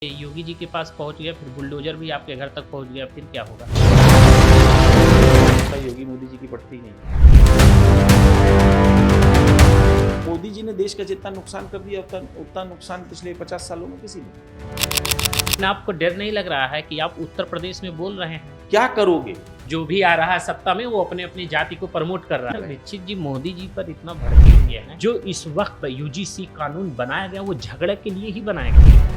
योगी जी के पास पहुंच गया, फिर बुलडोजर भी आपके घर तक पहुंच गया, फिर क्या होगा? योगी मोदी जी की पटती नहीं। मोदी जी ने देश का जितना नुकसान कर दिया उतना नुकसान पिछले 50 सालों में किसी ने। आपको डर नहीं लग रहा है कि आप उत्तर प्रदेश में बोल रहे हैं, क्या करोगे? जो भी आ रहा है सत्ता में वो अपने अपनी जाति को प्रमोट कर रहा है। दीक्षित जी मोदी जी पर इतना भड़के हुए हैं। जो इस वक्त यूजीसी कानून बनाया गया वो झगड़े के लिए ही बनाया गया।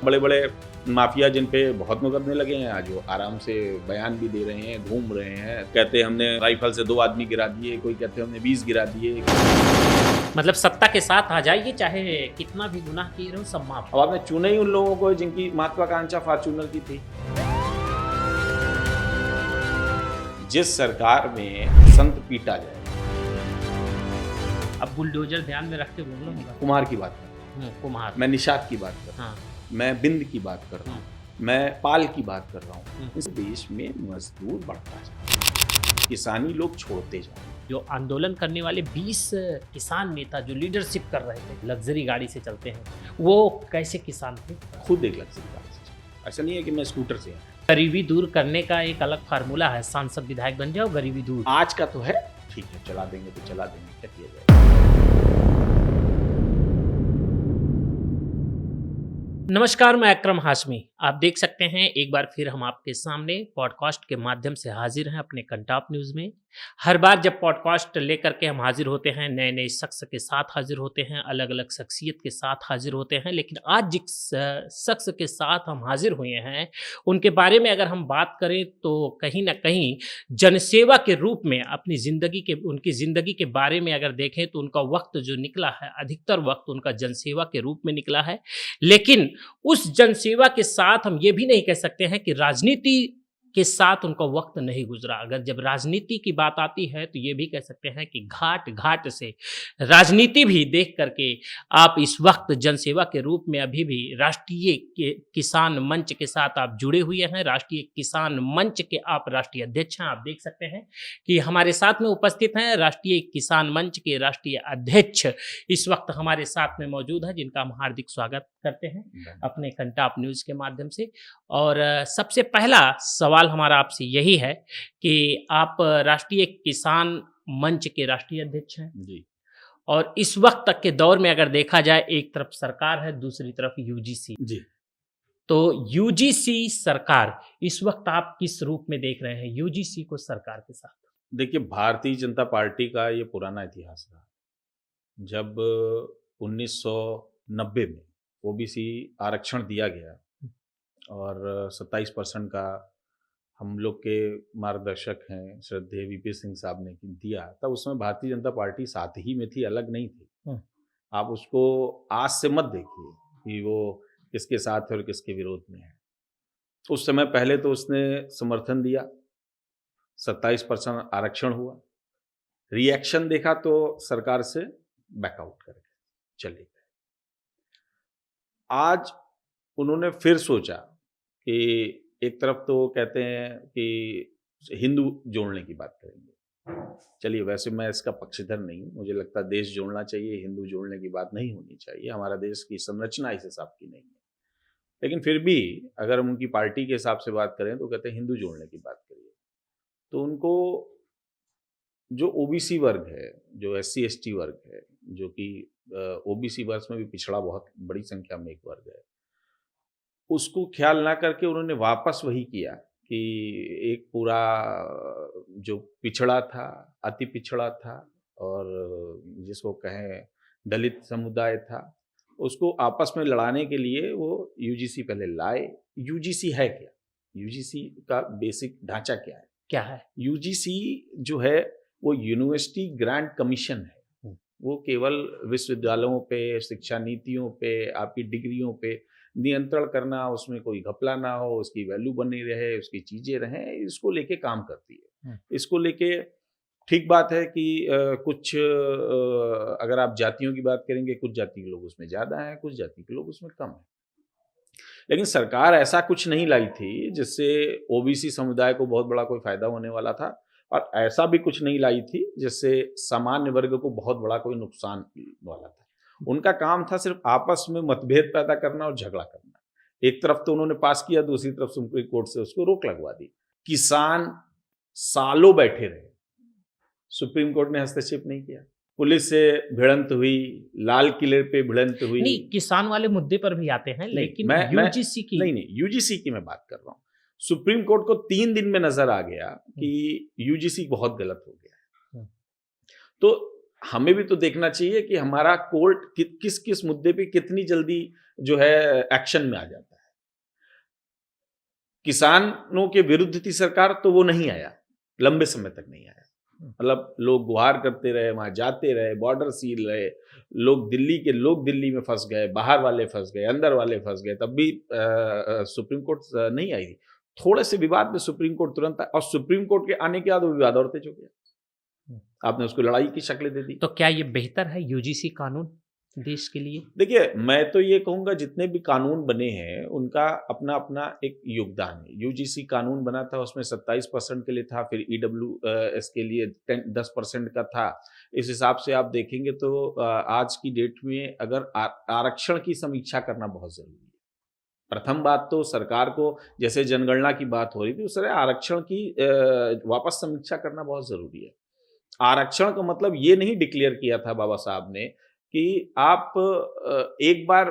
बड़े बड़े माफिया जिन पे बहुत मुकदमे लगे हैं, आज वो आराम से बयान भी दे रहे हैं, घूम रहे हैं, कहते हैं हमने राइफल से 2 आदमी गिरा दिए, कोई कहते हैं हमने 20 गिरा दिए। मतलब सत्ता के साथ आ जाइए, चाहे कितना भी गुनाह किए रहो सब माफ। अब आपने चुने ही उन लोगों को जिनकी महत्वाकांक्षा फॉर्च्यूनर की थी। जिस सरकार में संत पीटा जाए। अब बुलडोजर ध्यान में रख के बोलना होगा। कुमार की बात कर रहा हूं, कुमार, मैं निषाद की बात कर रहा हूं, मैं बिंद की बात कर रहा हूँ, मैं पाल की बात कर रहा हूँ। इस देश में मजदूर बढ़ता जाए, किसानी लोग छोड़ते जाए। जो आंदोलन करने वाले 20 किसान नेता जो लीडरशिप कर रहे थे, लग्जरी गाड़ी से चलते हैं, वो कैसे किसान थे? खुद एक लग्जरी गाड़ी से चलते। ऐसा नहीं है कि मैं स्कूटर से आया। गरीबी दूर करने का एक अलग फार्मूला है, सांसद विधायक बन जाओ, गरीबी दूर। आज का तो है, ठीक है, चला देंगे तो चला देंगे, क्या किया जाए। नमस्कार, मैं अकरम हाशमी। आप देख सकते हैं एक बार फिर हम आपके सामने पॉडकास्ट के माध्यम से हाजिर हैं अपने कंटाप न्यूज़ में। हर बार जब पॉडकास्ट लेकर के हम हाजिर होते हैं, नए नए शख्स के साथ हाजिर होते हैं, अलग अलग शख्सियत के साथ हाजिर होते हैं, लेकिन आज जिस शख्स के साथ हम हाजिर हुए हैं उनके बारे में अगर हम बात करें तो कहीं ना कहीं जनसेवा के रूप में अपनी उनकी ज़िंदगी के बारे में अगर देखें तो उनका वक्त जो निकला है, अधिकतर वक्त उनका जनसेवा के रूप में निकला है। लेकिन उस जनसेवा के साथ हम ये भी नहीं कह सकते हैं कि राजनीति के साथ उनका वक्त नहीं गुजरा। अगर जब राजनीति की बात आती है तो ये भी कह सकते हैं कि घाट घाट से राजनीति भी देख करके आप इस वक्त जनसेवा के रूप में अभी भी राष्ट्रीय किसान मंच के साथ आप जुड़े हुए हैं। राष्ट्रीय किसान मंच के आप राष्ट्रीय अध्यक्ष हैं। आप देख सकते हैं कि हमारे साथ में उपस्थित हैं राष्ट्रीय किसान मंच के राष्ट्रीय अध्यक्ष इस वक्त हमारे साथ में मौजूद है, जिनका हम हार्दिक स्वागत करते हैं अपने कंटाप न्यूज़ के माध्यम से। और सबसे पहला सवाल हमारा आपसे यही है कि आप राष्ट्रीय किसान मंच के राष्ट्रीय अध्यक्ष हैं जी। और इस वक्त तक के दौर में अगर देखा जाए, एक तरफ सरकार है, दूसरी तरफ यूजीसी जी। तो यूजीसी सरकार इस वक्त आप किस रूप में देख रहे हैं यूजीसी को सरकार के साथ? देखिए, भारतीय जनता पार्टी का ये पुराना इतिहास रहा। जब 1990 में ओबीसी आरक्षण दिया गया और 27% का हम लोग के मार्गदर्शक हैं श्रद्धेय वीपी सिंह साहब ने दिया, तब उसमें भारतीय जनता पार्टी साथ ही में थी, अलग नहीं थी। आप उसको आज से मत देखिए कि वो किसके साथ है और किसके विरोध में है। उस समय पहले तो उसने समर्थन दिया, 27% आरक्षण हुआ, रिएक्शन देखा तो सरकार से बैकआउट कर गए, चले गए। आज उन्होंने फिर सोचा कि एक तरफ तो कहते हैं कि हिंदू जोड़ने की बात करेंगे। चलिए, वैसे मैं इसका पक्षधर नहीं हूँ, मुझे लगता है देश जोड़ना चाहिए, हिंदू जोड़ने की बात नहीं होनी चाहिए। हमारा देश की संरचना इस हिसाब की नहीं है। लेकिन फिर भी अगर हम उनकी पार्टी के हिसाब से बात करें तो कहते हैं हिंदू जोड़ने की बात करिए। तो उनको जो ओबीसी वर्ग है, जो एससी एसटी वर्ग है, जो कि ओबीसी वर्ग में भी पिछड़ा बहुत बड़ी संख्या में एक वर्ग है, उसको ख्याल ना करके उन्होंने वापस वही किया कि एक पूरा जो पिछड़ा था, अति पिछड़ा था और जिसको कहें दलित समुदाय था, उसको आपस में लड़ाने के लिए वो यूजीसी पहले लाए। यूजीसी है क्या? यूजीसी का बेसिक ढांचा क्या है? क्या है यूजीसी? जो है वो यूनिवर्सिटी ग्रांट कमीशन है। वो केवल विश्वविद्यालयों पे, शिक्षा नीतियों पे, आपकी डिग्रियों पे नियंत्रण करना, उसमें कोई घपला ना हो, उसकी वैल्यू बनी रहे, उसकी चीज़ें रहें, इसको लेके काम करती है। इसको लेके ठीक बात है कि कुछ अगर आप जातियों की बात करेंगे, कुछ जाति के लोग उसमें ज़्यादा हैं, कुछ जाति के लोग उसमें कम हैं। लेकिन सरकार ऐसा कुछ नहीं लाई थी जिससे ओबीसी समुदाय को बहुत बड़ा कोई फायदा होने वाला था। और ऐसा भी कुछ नहीं लाई थी जिससे सामान्य वर्ग को बहुत बड़ा कोई नुकसान वाला था। उनका काम था सिर्फ आपस में मतभेद पैदा करना और झगड़ा करना। एक तरफ तो उन्होंने पास किया, दूसरी तरफ सुप्रीम कोर्ट से उसको रोक लगवा दी। किसान सालों बैठे रहे, सुप्रीम कोर्ट ने हस्तक्षेप नहीं किया। पुलिस से भिड़ंत हुई, लाल किले पे भिड़ंत हुई। नहीं, किसान वाले मुद्दे पर भी आते हैं, लेकिन यूजीसी की नहीं, यूजीसी की मैं बात कर रहा हूँ। सुप्रीम कोर्ट को 3 दिन में नजर आ गया कि यूजीसी बहुत गलत हो गया है। तो हमें भी तो देखना चाहिए कि हमारा कोर्ट किस किस मुद्दे पे कितनी जल्दी जो है एक्शन में आ जाता है। किसानों के विरुद्ध थी सरकार तो वो नहीं आया, लंबे समय तक नहीं आया। मतलब लोग गुहार करते रहे, वहां जाते रहे, बॉर्डर सील रहे, लोग दिल्ली में फंस गए, बाहर वाले फंस गए, अंदर वाले फंस गए, तब भी सुप्रीम कोर्ट नहीं आई थी। थोड़े से विवाद में सुप्रीम कोर्ट तुरंत और सुप्रीम कोर्ट के आने के बाद वो विवाद और तेज हो गया। आपने उसको लड़ाई की शक्लें दे दी। तो क्या ये बेहतर है यूजीसी कानून देश के लिए? देखिए, मैं तो ये कहूंगा जितने भी कानून बने हैं उनका अपना अपना एक योगदान है। यूजीसी कानून बना था, उसमें 27% के लिए था, फिर ईडब्ल्यूएस के लिए 10% का था। इस हिसाब से आप देखेंगे तो आज की डेट में अगर आरक्षण की समीक्षा करना बहुत जरूरी है। प्रथम बात तो सरकार को, जैसे जनगणना की बात हो रही थी, उस तरह आरक्षण की वापस समीक्षा करना बहुत जरूरी है। आरक्षण का मतलब ये नहीं डिक्लेयर किया था बाबा साहब ने कि आप एक बार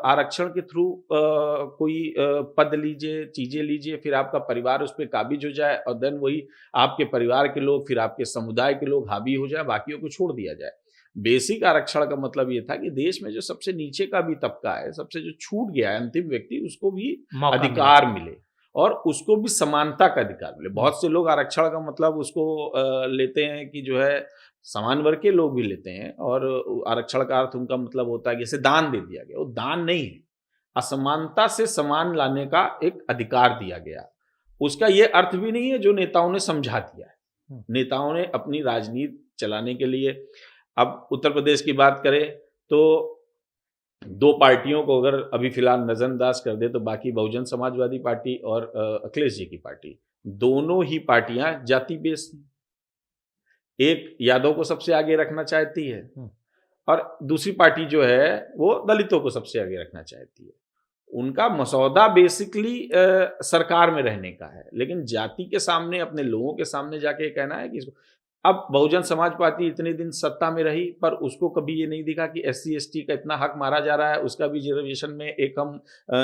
आरक्षण के थ्रू कोई पद लीजिए, चीजें लीजिए, फिर आपका परिवार उस पर काबिज हो जाए और देन वही आपके परिवार के लोग, फिर आपके समुदाय के लोग हावी हो जाए, बाकियों को छोड़ दिया जाए। बेसिक आरक्षण का मतलब ये था कि देश में जो सबसे नीचे का भी तबका है, सबसे जो छूट गया है अंतिम व्यक्ति, उसको भी अधिकार मिले और उसको भी समानता का अधिकार मिले। बहुत से लोग आरक्षण का मतलब उसको लेते हैं कि जो है समान वर्ग के लोग भी लेते हैं, और आरक्षण का अर्थ उनका मतलब होता है कि जैसे दान दे दिया गया। वो दान नहीं है, असमानता से समान लाने का एक अधिकार दिया गया। उसका ये अर्थ भी नहीं है जो नेताओं ने समझा दिया है। नेताओं ने अपनी राजनीति चलाने के लिए, अब उत्तर प्रदेश की बात करें तो 2 पार्टियों को अगर अभी फिलहाल नजरअंदाज कर दे तो बाकी बहुजन समाजवादी पार्टी और अखिलेश जी की पार्टी, दोनों ही पार्टियां जाति बेस्ड। एक यादव को सबसे आगे रखना चाहती है और दूसरी पार्टी जो है वो दलितों को सबसे आगे रखना चाहती है। उनका मसौदा बेसिकली सरकार में रहने का है, लेकिन जाति के सामने, अपने लोगों के सामने जाके कहना है कि अब बहुजन समाज पार्टी इतने दिन सत्ता में रही पर उसको कभी ये नहीं दिखा कि SC ST का इतना हक मारा जा रहा है, उसका भी रिजर्वेशन में एक हम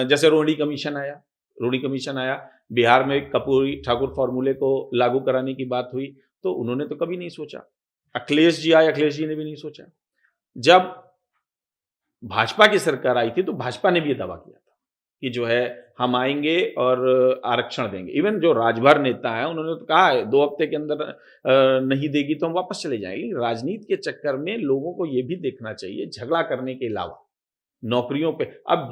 जैसे रोहिणी कमीशन आया, बिहार में कर्पूरी ठाकुर फॉर्मूले को लागू कराने की बात हुई तो उन्होंने तो कभी नहीं सोचा। अखिलेश जी आए, अखिलेश जी ने भी नहीं सोचा। जब भाजपा की सरकार आई थी तो भाजपा ने भी ये दावा किया था कि जो है हम आएंगे और आरक्षण देंगे। इवन जो राजभर नेता है उन्होंने तो कहा है 2 हफ्ते के अंदर नहीं देगी तो हम वापस चले जाएंगे। राजनीति के चक्कर में लोगों को ये भी देखना चाहिए, झगड़ा करने के अलावा नौकरियों पे अब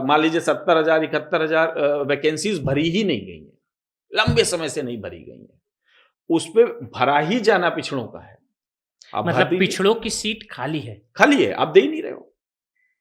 मान लीजिए 70,000 71,000 वैकेंसीज भरी ही नहीं गई है, लंबे समय से नहीं भरी गई है, उस पे भरा ही जाना पिछड़ों का है। मतलब पिछड़ों की सीट खाली है, आप दे ही नहीं रहे हो,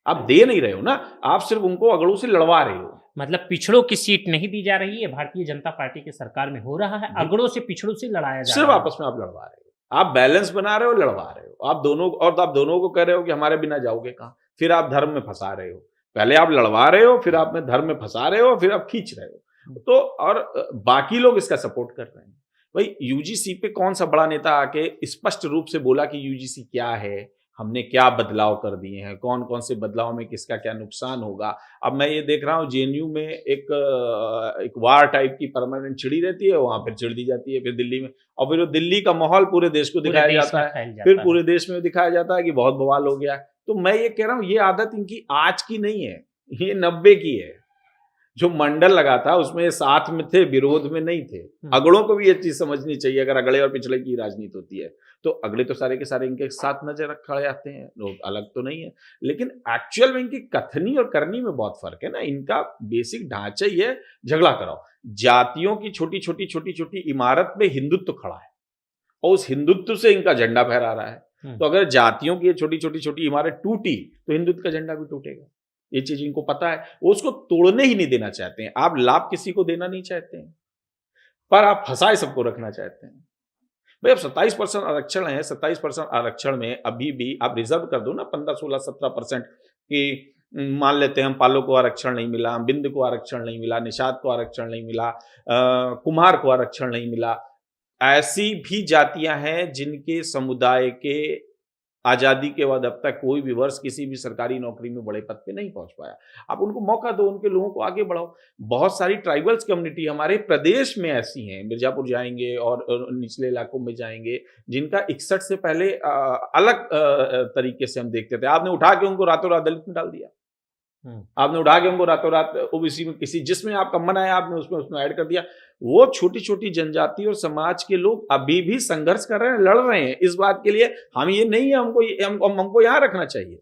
आप दे नहीं रहे हो ना, आप सिर्फ उनको अगड़ों से लड़वा रहे हो। मतलब पिछड़ों की सीट नहीं दी जा रही है, भारतीय जनता पार्टी की सरकार में हो रहा है, अगड़ों से पिछड़ों से लड़ाया जा सिर्फ रहा है। आपस में आप लड़वा रहे हो, आप बैलेंस बना रहे हो, लड़वा रहे हो आप दोनों, और आप दोनों को कह रहे हो कि हमारे बिना जाओगे कहाँ, फिर आप धर्म में फंसा रहे हो। पहले आप लड़वा रहे हो, फिर आप में धर्म में फंसा रहे हो, फिर आप खींच रहे हो। तो और बाकी लोग इसका सपोर्ट कर रहे हैं। भाई यूजीसी पे कौन सा बड़ा नेता आके स्पष्ट रूप से बोला कि यूजीसी क्या है, हमने क्या बदलाव कर दिए हैं, कौन कौन से बदलाव में किसका क्या नुकसान होगा। अब मैं ये देख रहा हूँ JNU में एक वार टाइप की परमानेंट चिड़ी रहती है, वहां फिर चिड़ दी जाती है, फिर दिल्ली में, और फिर दिल्ली का माहौल पूरे देश को दिखाया जाता है, फिर पूरे देश में दिखाया जाता है कि बहुत बवाल हो गया। तो मैं ये कह रहा हूँ ये आदत इनकी आज की नहीं है, ये 90 की है। जो मंडल लगा था उसमें साथ में थे, विरोध में नहीं थे। अगड़ों को भी ये चीज समझनी चाहिए, अगर अगड़े और पिछड़े की राजनीति होती है तो अगले तो सारे के सारे इनके साथ नजर खड़े आते हैं, लोग अलग तो नहीं है, लेकिन एक्चुअल में इनकी कथनी और करनी में बहुत फर्क है ना। इनका बेसिक ढांचा ही है झगड़ा कराओ। जातियों की छोटी छोटी इमारत में हिंदुत्व खड़ा है और उस हिंदुत्व से इनका झंडा फहरा रहा है। तो अगर जातियों की छोटी छोटी इमारत टूटी तो हिंदुत्व का झंडा भी टूटेगा। ये चीज इनको पता है, वो उसको तोड़ने ही नहीं देना चाहते हैं। आप लाभ किसी को देना नहीं चाहते हैं, पर आप फंसाए सबको रखना चाहते हैं। भाई अब 27% आरक्षण है, 27% आरक्षण में अभी भी आप रिजर्व कर दो ना 15, 16, 17% की। मान लेते हैं हम पालो को आरक्षण नहीं मिला, बिंद को आरक्षण नहीं मिला, निषाद को आरक्षण नहीं मिला, कुम्हार को आरक्षण नहीं मिला। ऐसी भी जातियां हैं जिनके समुदाय के आजादी के बाद अब तक कोई भी वर्ष किसी भी सरकारी नौकरी में बड़े पद पे नहीं पहुंच पाया। आप उनको मौका दो, उनके लोगों को आगे बढ़ाओ। बहुत सारी ट्राइबल्स कम्युनिटी हमारे प्रदेश में ऐसी हैं, मिर्जापुर जाएंगे और निचले इलाकों में जाएंगे, जिनका 61 से पहले अलग तरीके से हम देखते थे। आपने उठा के उनको रातों रात दलित में डाल दिया, आपने उठा के उनको रातों रात ओबीसी में, किसी जिसमें आपका मन आया आपने उसमें ऐड कर दिया। वो छोटी छोटी जनजाति और समाज के लोग अभी भी संघर्ष कर रहे हैं, लड़ रहे हैं इस बात के लिए। हम ये नहीं है हमको यहाँ रखना चाहिए।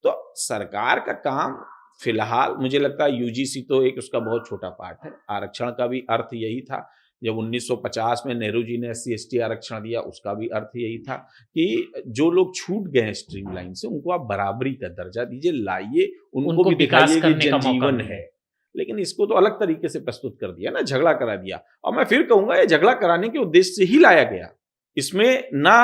तो सरकार का काम फिलहाल मुझे लगता है यूजीसी तो एक उसका बहुत छोटा पार्ट है। आरक्षण का भी अर्थ यही था, जब 1950 में नेहरू जी ने SC/ST आरक्षण दिया, उसका भी अर्थ यही था कि जो लोग छूट गए हैं स्ट्रीमलाइन से उनको आप बराबरी का दर्जा दीजिए, लाइए, उनको भी दिखाइए कि जनजीवन है। लेकिन इसको तो अलग तरीके से प्रस्तुत कर दिया ना, झगड़ा करा दिया। और मैं फिर कहूंगा ये झगड़ा कराने के उद्देश्य से ही लाया गया। इसमें ना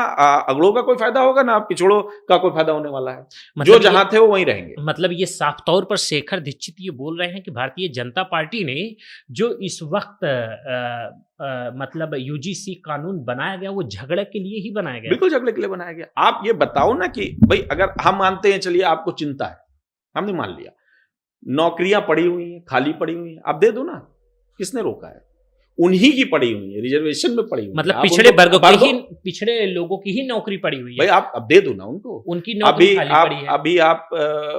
अगड़ों का कोई फायदा होगा, ना पिछड़ों का कोई फायदा होने वाला है। मतलब जो जहां थे वो वहीं रहेंगे। मतलब ये साफ तौर पर शेखर दीक्षित ये बोल रहे हैं कि भारतीय जनता पार्टी ने जो इस वक्त मतलब यूजीसी कानून बनाया गया वो झगड़े के लिए ही बनाया गया। बिल्कुल झगड़े के लिए बनाया गया। आप ये बताओ ना कि भाई अगर हम मानते हैं, चलिए आपको चिंता है, हमने मान लिया, नौकरियां पड़ी हुई हैं, खाली पड़ी हुई हैं, आप दे दो ना, किसने रोका है? उन्हीं की पड़ी हुई है, रिजर्वेशन में पड़ी हुई है। मतलब पिछड़े वर्ग की ही, पिछड़े लोगों की ही नौकरी पड़ी हुई है। भाई आप अब दे दो ना उनको, उनकी नौकरी खाली पड़ी है। अभी आप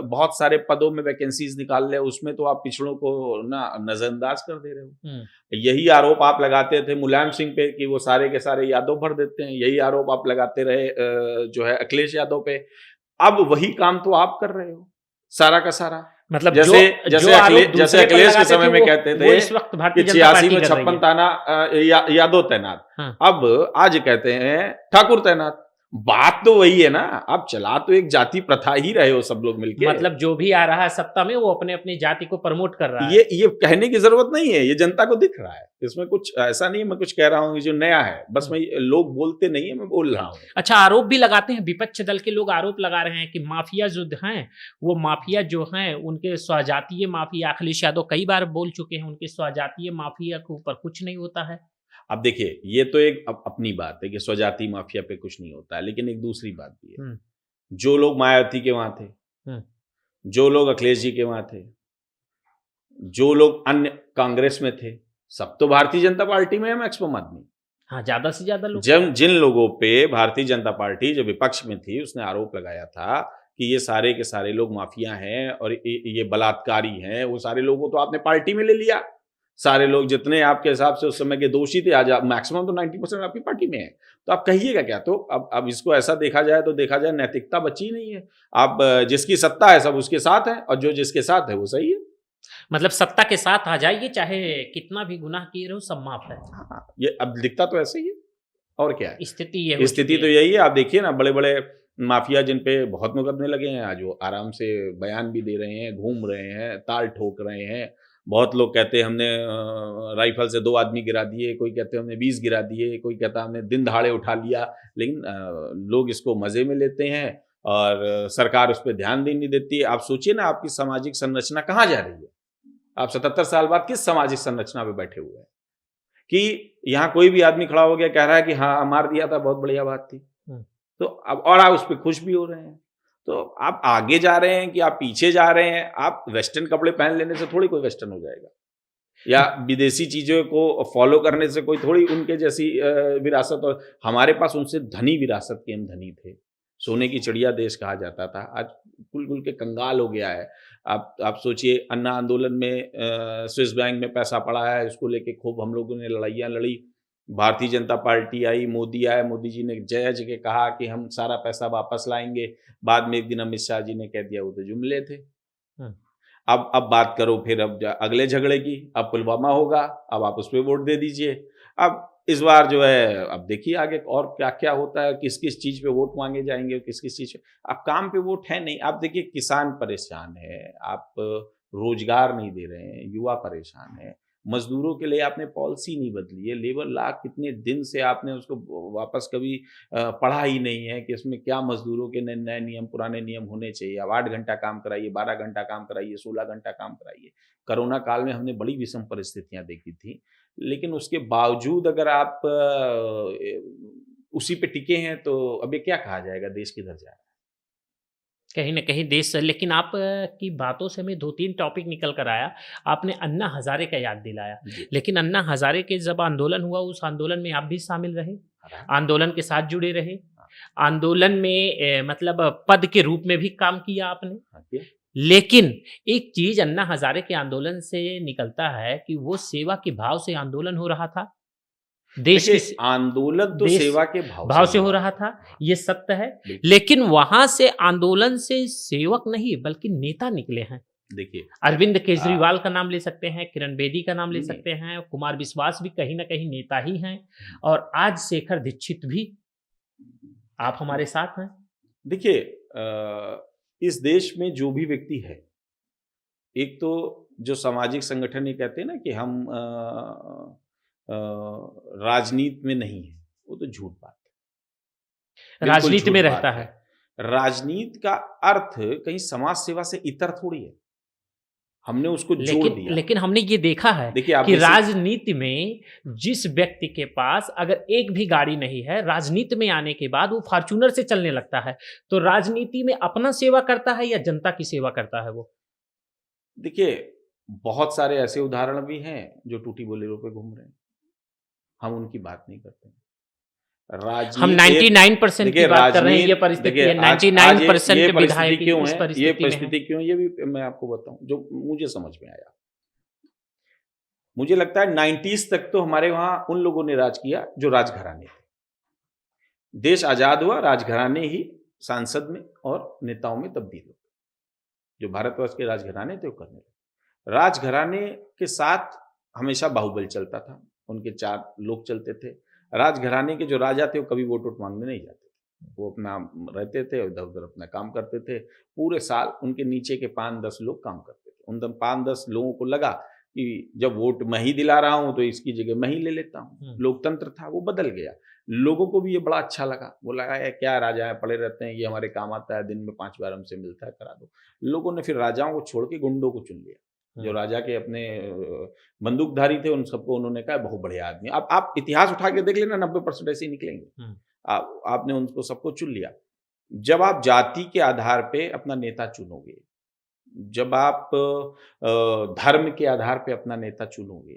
बहुत सारे पदों में वैकेंसीज निकाल रहे हो, उसमें तो आप पिछड़ों को ना नजरअंदाज कर दे रहे हो। यही आरोप आप लगाते थे मुलायम सिंह पे कि वो सारे के सारे यादव भर देते हैं, यही आरोप आप लगाते रहे जो है अखिलेश यादव पे। अब वही काम तो आप कर रहे हो सारा का सारा। मतलब जैसे अखिलेश के समय में कहते थे इस वक्त भारतीय 86 में 56 ताना यादव तैनात, अब आज कहते हैं ठाकुर तैनात। बात तो वही है ना, आप चला तो एक जाति प्रथा ही रहे हो सब लोग मिलके। मतलब जो भी आ रहा है सत्ता में वो अपने अपनी जाति को प्रमोट कर रहा है। ये कहने की जरूरत नहीं है, ये जनता को दिख रहा है। इसमें कुछ ऐसा नहीं मैं कुछ कह रहा हूँ जो नया है, बस मैं लोग बोलते नहीं है, मैं बोल रहा हूँ। अच्छा, आरोप भी लगाते हैं, विपक्ष दल के लोग आरोप लगा रहे हैं कि माफिया जो हैं वो माफिया जो हैं उनके स्वजातीय माफिया, अखिलेश यादव कई बार बोल चुके हैं उनके स्वजातीय माफिया के ऊपर कुछ नहीं होता है। अब देखिए ये तो एक अपनी बात है कि स्वजाति माफिया पे कुछ नहीं होता है, लेकिन एक दूसरी बात भी है, जो लोग मायावती के वहां थे, जो लोग अखिलेश जी के वहां थे, जो लोग अन्य कांग्रेस में थे, सब तो भारतीय जनता पार्टी में है मैक्सिमम आदमी। हाँ, ज्यादा से ज्यादा लोग। जब जिन लोगों पे भारतीय जनता पार्टी जो विपक्ष में थी उसने आरोप लगाया था कि ये सारे के सारे लोग माफिया हैं और ये बलात्कारी हैं, वो सारे लोगों को तो आपने पार्टी में ले लिया। सारे लोग जितने आपके हिसाब से उस समय के दोषी थे, आज मैक्सिमम तो 90% आपकी पार्टी में है। तो आप कहिएगा क्या? तो अब इसको ऐसा देखा जाए तो देखा जाए नैतिकता बची नहीं है। आप जिसकी सत्ता है सब उसके साथ है और जो जिसके साथ है वो सही है। मतलब सत्ता के साथ आ जाइए, चाहे कितना भी गुनाह किए रहो सब माफ है। हाँ, ये अब दिखता तो ऐसे ही है और क्या है स्थिति तो यही है। आप देखिए ना, बड़े बड़े माफिया जिन पे बहुत मुकदमे लगे हैं, आज वो आराम से बयान भी दे रहे हैं, घूम रहे हैं, ताल ठोक रहे हैं। बहुत लोग कहते हैं हमने राइफल से 2 आदमी गिरा दिए, कोई कहते हैं हमने 20 गिरा दिए, कोई कहता हमने दिन दहाड़े उठा लिया। लेकिन लोग इसको मजे में लेते हैं और सरकार उस पर ध्यान नहीं देती है। आप सोचिए ना, आपकी सामाजिक संरचना कहाँ जा रही है? आप 77 साल बाद किस सामाजिक संरचना पे बैठे हुए हैं कि यहाँ कोई भी आदमी खड़ा हो गया कह रहा है कि हाँ मार दिया था, बहुत बढ़िया बात थी। तो अब और आप उस पर खुश भी हो रहे हैं। तो आप आगे जा रहे हैं कि आप पीछे जा रहे हैं? आप वेस्टर्न कपड़े पहन लेने से थोड़ी कोई वेस्टर्न हो जाएगा, या विदेशी चीजों को फॉलो करने से कोई थोड़ी उनके जैसी विरासत। और हमारे पास उनसे धनी विरासत के हम धनी थे, सोने की चिड़िया देश कहा जाता था, आज कुल के कंगाल हो गया है। आप सोचिए, अन्ना आंदोलन में स्विस बैंक में पैसा पड़ा है, इसको लेके खूब हम लोगों ने लड़ाइयाँ लड़ी। भारतीय जनता पार्टी आई, मोदी आया, मोदी जी ने जय जय के कहा कि हम सारा पैसा वापस लाएंगे। बाद में एक दिन अमित शाह जी ने कह दिया वो तो जुमले थे। अब बात करो फिर अब अगले झगड़े की, अब पुलवामा होगा, अब आप उस पर वोट दे दीजिए। अब इस बार जो है अब देखिए आगे और क्या क्या होता है, किस किस चीज़ पे वोट मांगे जाएंगे, किस किस चीज़ पे। अब काम पे वोट है नहीं। आप देखिए किसान परेशान है, आप रोजगार नहीं दे रहे हैं, युवा परेशान है, मजदूरों के लिए आपने पॉलिसी नहीं बदली है, लेबर लॉ कितने दिन से आपने उसको वापस कभी पढ़ा ही नहीं है कि इसमें क्या मजदूरों के नए नए नियम, पुराने नियम होने चाहिए। अब 8 घंटा काम कराइए, 12 घंटा काम कराइए, 16 घंटा काम कराइए। कोरोना काल में हमने बड़ी विषम परिस्थितियाँ देखी थी, लेकिन उसके बावजूद अगर आप उसी पे टिके हैं तो अब ये क्या कहा जाएगा, देश किधर जा रहा है? कहीं न कहीं देश, लेकिन आप की बातों से हमें 2-3 टॉपिक निकल कर आया। आपने अन्ना हज़ारे का याद दिलाया, जी। लेकिन अन्ना हज़ारे के जब आंदोलन हुआ, उस आंदोलन में आप भी शामिल रहे, आंदोलन के साथ जुड़े रहे। आंदोलन में मतलब पद के रूप में भी काम किया आपने। हाँ, किया। लेकिन एक चीज़ अन्ना हज़ारे के आंदोलन से निकलता है कि वो सेवा के भाव से आंदोलन हो रहा था। देश की देखिए, आंदोलन तो देश सेवा के भाव भाव से से हो हो रहा रहा था। था, हाँ, ये सत्य है। बिल्कुल। लेकिन वहाँ से आंदोलन से सेवक नहीं बल्कि नेता निकले हैं। देखिए अरविंद केजरीवाल का नाम ले सकते हैं, किरण बेदी का नाम ले नहीं, सकते हैं, कुमार विश्वास भी कहीं न कहीं नेता ही हैं, और आज शेखर दीक्षित भी आप हमारे साथ हैं। देखिए इस देश में जो भी व्यक्ति है, एक तो जो सामाजिक संगठन ये कहते हैं ना कि हम राजनीति में नहीं है, वो तो झूठ बात है। बिल्कुल राजनीति झूठ में बात रहता है। राजनीति का अर्थ कहीं समाज सेवा से इतर थोड़ी है। हमने उसको जोड़ दिया। लेकिन हमने ये देखा है देखिए आप कि जैसे राजनीति में जिस व्यक्ति के पास अगर एक भी गाड़ी नहीं है, राजनीति में आने के बाद वो फॉर्च्यूनर से चलने लगता है। तो राजनीति में अपना सेवा करता है या जनता की सेवा करता है वो? देखिए, बहुत सारे ऐसे उदाहरण भी हैं जो टूटी बोलेरो पे घूम रहे हैं। हम उनकी बात नहीं करते हैं। हम राजनीति एक 99% की देखिए बात कर रहे हैं, ये राजनीति परिस्थिति देखिए है। आज 99% ये के परिस्थिति विधायक क्यों इस है, ये परिस्थिति में हैं। परिस्थिति क्यों है, ये भी मैं आपको बताऊँ, जो मुझे समझ में आया। मुझे लगता है 90s तक तो हमारे वहाँ उन लोगों ने राज किया जो राजघराने थे। देश आज़ाद हुआ, राजघराने ही सांसद में और नेताओं में तब्दील हो गए। जो भारतवर्ष के राजघराने थे वो करने लगे। राजघराने के साथ हमेशा बाहुबल चलता था, उनके 4 लोग चलते थे। राजघराने के जो राजा थे वो कभी वोट मांगने नहीं जाते थे। वो अपना रहते थे, इधर-उधर अपना काम करते थे। पूरे साल उनके नीचे के 5-10 लोग काम करते थे। उन 5-10 लोगों को लगा कि जब वोट मैं ही दिला रहा हूँ तो इसकी जगह मैं ही ले लेता हूँ। लोकतंत्र था, वो बदल गया। लोगों को भी ये बड़ा अच्छा लगा। वो लगा यार क्या राजा है, पड़े रहते हैं, ये हमारे काम आता है, दिन में 5 बार हमसे मिलता है, करा दो। लोगों ने फिर राजाओं को छोड़ के गुंडों को चुन लिया। जो राजा के अपने बंदूकधारी थे उन सबको उन्होंने कहा बहुत बढ़िया आदमी। अब आप इतिहास उठा के देख लेना, 90% ऐसे ही निकलेंगे। आपने उनको सबको चुन लिया। जब आप जाति के आधार पे अपना नेता चुनोगे, जब आप धर्म के आधार पे अपना नेता चुनोगे,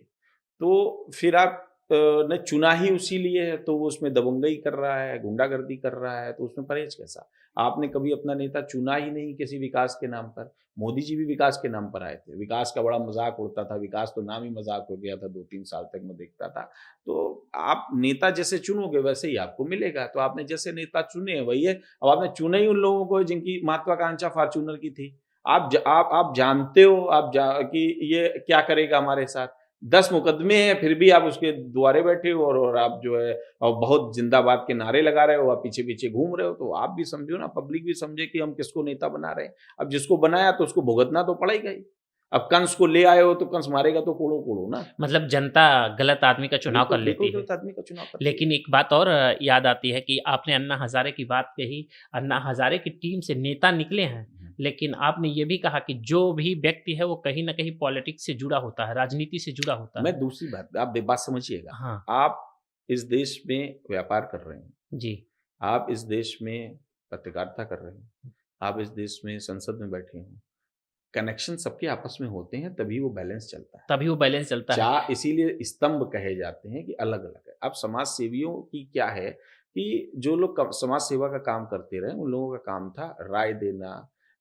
तो फिर आप ने चुना ही उसी लिए है, तो वो उसमें दबंगई कर रहा है, गुंडागर्दी कर रहा है, तो उसमें परहेज कैसा? आपने कभी अपना नेता चुना ही नहीं किसी विकास के नाम पर। मोदी जी भी विकास के नाम पर आए थे। विकास का बड़ा मजाक उड़ता था, विकास तो नाम ही मजाक हो गया था, 2-3 साल तक मैं देखता था। तो आप नेता जैसे चुनोगे वैसे ही आपको मिलेगा। तो आपने जैसे नेता चुने वही है। अब आपने चुने ही उन लोगों को जिनकी महत्वाकांक्षा फॉर्च्यूनर की थी। आप जानते हो कि ये क्या करेगा हमारे साथ। 10 मुकदमे हैं फिर भी आप उसके द्वारे बैठे हो और आप जो है बहुत जिंदाबाद के नारे लगा रहे हो, आप पीछे-पीछे घूम रहे हो, तो आप भी समझो ना, पब्लिक भी समझे कि हम किसको नेता बना रहे हैं। अब जिसको बनाया तो उसको भुगतना तो पड़ेगा ही। अब कंस को ले आए हो तो कंस मारेगा तो कोड़ो-कोड़ो ना। मतलब जनता गलत आदमी का चुनाव कर बिल्कुल लेती है। गलत आदमी का चुनाव करती है। लेकिन एक बात और याद आती है कि आपने अन्ना हज़ारे की बात कही, अन्ना हज़ारे की टीम से नेता निकले हैं, लेकिन आपने ये भी कहा कि जो भी व्यक्ति है वो कहीं न कहीं पॉलिटिक्स से जुड़ा होता है, राजनीति से जुड़ा होता है। मैं दूसरी बात आप बात समझिएगा। हाँ, आप इस देश में व्यापार कर रहे हैं, जी। आप इस देश में पत्रकारिता कर रहे हैं, आप इस देश में संसद में बैठे हैं। कनेक्शन सबके आपस में होते हैं तभी वो बैलेंस चलता है। तभी वो बैलेंस चलता है। इसीलिए स्तंभ कहे जाते हैं कि अलग-अलग है। अब समाज सेवियों की क्या है कि जो लोग समाज सेवा का काम करते रहे, उन लोगों का काम था राय देना,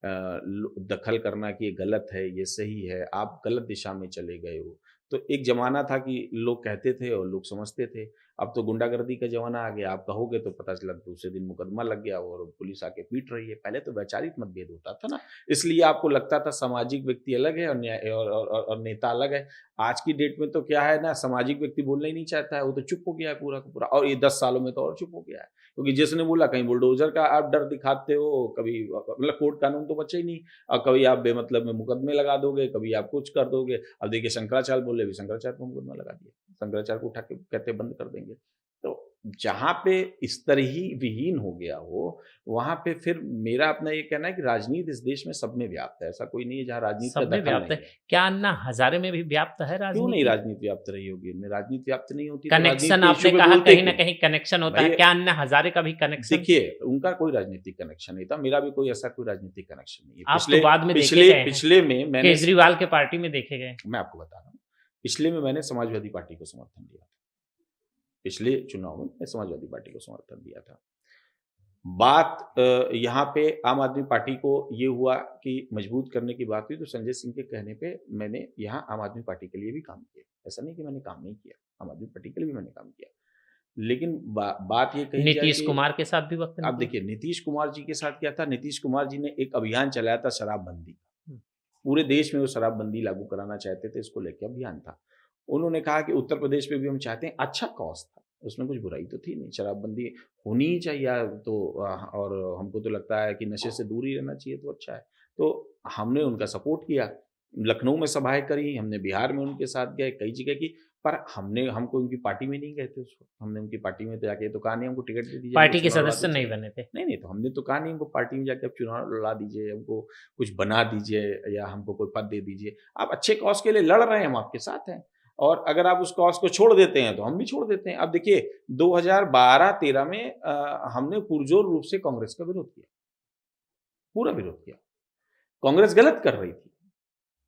दखल करना कि ये गलत है, ये सही है, आप गलत दिशा में चले गए हो। तो एक ज़माना था कि लोग कहते थे और लोग समझते थे। अब तो गुंडागर्दी का ज़माना आ गया। आप कहोगे तो पता चला दूसरे दिन मुकदमा लग गया और पुलिस आके पीट रही है। पहले तो वैचारिक मतभेद होता था ना, इसलिए आपको लगता था सामाजिक व्यक्ति अलग है और न्याय और नेता अलग है। आज की डेट में तो क्या है ना, सामाजिक व्यक्ति बोलना ही नहीं चाहता है, वो तो चुप हो गया है पूरा का पूरा, और ये 10 सालों में तो और चुप हो गया है। क्योंकि जिसने बोला कहीं बुलडोजर का आप डर दिखाते हो, कभी मतलब कोर्ट कानून तो बचे ही नहीं, और कभी आप बेमतलब में मुकदमे लगा दोगे, कभी आप कुछ कर दोगे। अब देखिए शंकराचार्य बोले, अभी शंकराचार्य को मुकदमा लगा दिया, शंकराचार्य को उठा के कहते बंद कर देंगे। तो जहाँ पे स्तर ही विहीन हो गया हो, वहाँ पे फिर मेरा अपना ये कहना है कि राजनीति इस देश में सब में व्याप्त है, ऐसा कोई नहीं है जहाँ राजनीति का सब में दखल व्याप्त नहीं है। है। क्या अन्ना हजारे में भी व्याप्त है क्यों नहीं राजनीति? राजनीति व्याप्त रही होगी इनमें? राजनीति व्याप्त नहीं होती तो राजनीति कनेक्शन के आपने इश्यू पे कहा बोलते कहीं ना क्यों? कहीं कनेक्शन होता है, भाई क्या अन्ना हजारे का भी कनेक्शन? देखिए, उनका कोई राजनीतिक कनेक्शन नहीं था, मेरा भी कोई ऐसा कोई राजनीतिक कनेक्शन नहीं है। आप तो बाद में देखे पिछले गए हैं, पिछले में मैंने केजरीवाल के पार्टी में देखे गए। मैं आपको बता रहा हूँ, पिछले में मैंने समाजवादी पार्टी को समर्थन दिया था। पिछले चुनाव में मैंने समाजवादी पार्टी को समर्थन दिया था। बात यहाँ पे आम आदमी पार्टी को ये हुआ कि मजबूत करने की बात हुई, तो संजय सिंह के कहने पे मैंने यहाँ आम आदमी पार्टी के लिए भी काम किया। ऐसा नहीं कि मैंने काम नहीं किया, आम आदमी पार्टी के लिए भी मैंने काम किया। लेकिन बात ये कही जाए नीतीश कि कुमार के साथ भी वक्त आप देखिए नीतीश कुमार जी के साथ क्या था, नीतीश कुमार जी ने एक अभियान चलाया था शराबबंदी का। पूरे देश में वो शराबबंदी लागू कराना चाहते थे, इसको लेकर अभियान था। उन्होंने कहा कि उत्तर प्रदेश में भी हम चाहते हैं, अच्छा कॉज था, उसमें कुछ बुराई तो थी नहीं, शराबबंदी होनी ही चाहिए। तो और हमको तो लगता है कि नशे से दूर ही रहना चाहिए, तो अच्छा है। तो हमने उनका सपोर्ट किया, लखनऊ में सभाएं करी, हमने बिहार में उनके साथ गए, कई जगह की, पर हमको उनकी पार्टी में नहीं गए थे उस वक्त। हमने उनकी पार्टी में तो जाके तो कहा नहीं हमको टिकट दे दीजिए, पार्टी के चुनाव लड़ा सदस्य नहीं दीजिए। बने थे। नहीं तो हमने तो कहा नहीं हमको पार्टी में जाके अब चुनाव लड़ा दीजिए, हमको कुछ बना दीजिए या हमको कोई पद दे दीजिए। आप अच्छे कॉज के लिए लड़ रहे हैं, हम आपके साथ हैं, और अगर आप उस कॉज को छोड़ देते हैं तो हम भी छोड़ देते हैं। अब देखिए 2012-13 में हमने पुरजोर रूप से कांग्रेस का विरोध किया, पूरा विरोध किया। कांग्रेस गलत कर रही थी।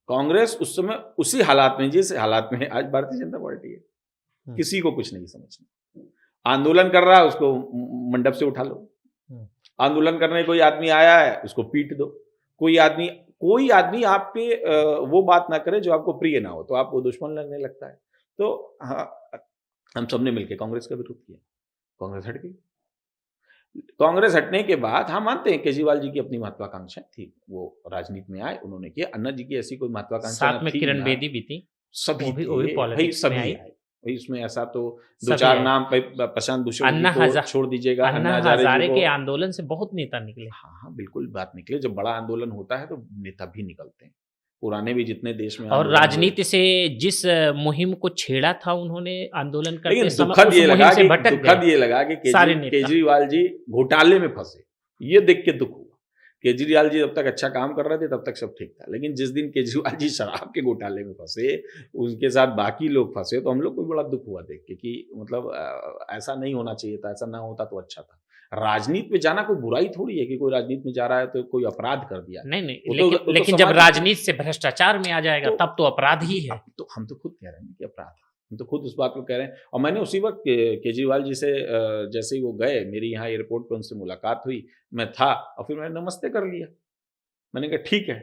कांग्रेस उस समय उसी हालात में, जिस हालात में आज भारतीय जनता पार्टी है, किसी को कुछ नहीं समझना। आंदोलन कर रहा है उसको मंडप से उठा लो, आंदोलन करने कोई आदमी आया है उसको पीट दो। कोई आदमी आप पे वो बात ना करे जो आपको प्रिय ना हो, तो आपको दुश्मन लगने लगता है। तो हाँ, हम सबने मिलकर कांग्रेस का विरोध किया, कांग्रेस हट गई। कांग्रेस हटने के बाद हम मानते हैं केजरीवाल जी की अपनी महत्वाकांक्षा थी, वो राजनीति में आए, उन्होंने किया। अन्ना जी की ऐसी कोई महत्वाकांक्षा साथ में थी किरण ना, बेदी भी थी, सभी वो भी थे, भाई पॉलिटिक्स में सभी आई। आए भाई, उसमें ऐसा तो दो सभी चार आए। नाम प्रशांत भूषण जी अन्ना को छोड़ दीजिएगा, अन्ना हजारे जी हजारे को। के आंदोलन से बहुत नेता निकले। हाँ बिल्कुल बात निकले। जब बड़ा आंदोलन होता है तो नेता भी निकलते हैं, पुराने भी जितने देश में और आंदोलन हुए। राजनीति से जिस मुहिम को छेड़ा था उन्होंने आंदोलन करते लेकिन समय, दुखद उस ये मुहिम लगा से कि भटक गए सारे नेता। केजरीवाल जी घोटाले में फंसे, ये देख के दुख हुआ। केजरीवाल जी जब तक अच्छा काम कर रहे थे तब तक सब ठीक था, लेकिन जिस दिन केजरीवाल जी शराब के घोटाले में फंसे, उनके साथ बाकी लोग फंसे, तो हम लोग को बड़ा दुख हुआ देख के कि मतलब ऐसा नहीं होना चाहिए था, ऐसा ना होता तो अच्छा था। राजनीति में जाना कोई बुराई थोड़ी है कि कोई राजनीति में जा रहा है तो कोई अपराध कर दिया। नहीं, लेकिन जब राजनीति से भ्रष्टाचार में आ जाएगा तब तो अपराध ही है। तो हम तो खुद कह रहे हैं कि अपराध, हम तो खुद उस बात को कह रहे हैं। और मैंने उसी वक्त केजरीवाल जी से जैसे ही वो गए, मेरी यहाँ एयरपोर्ट पर उनसे मुलाकात हुई, मैं था और फिर मैंने नमस्ते कर लिया। मैंने कहा ठीक है,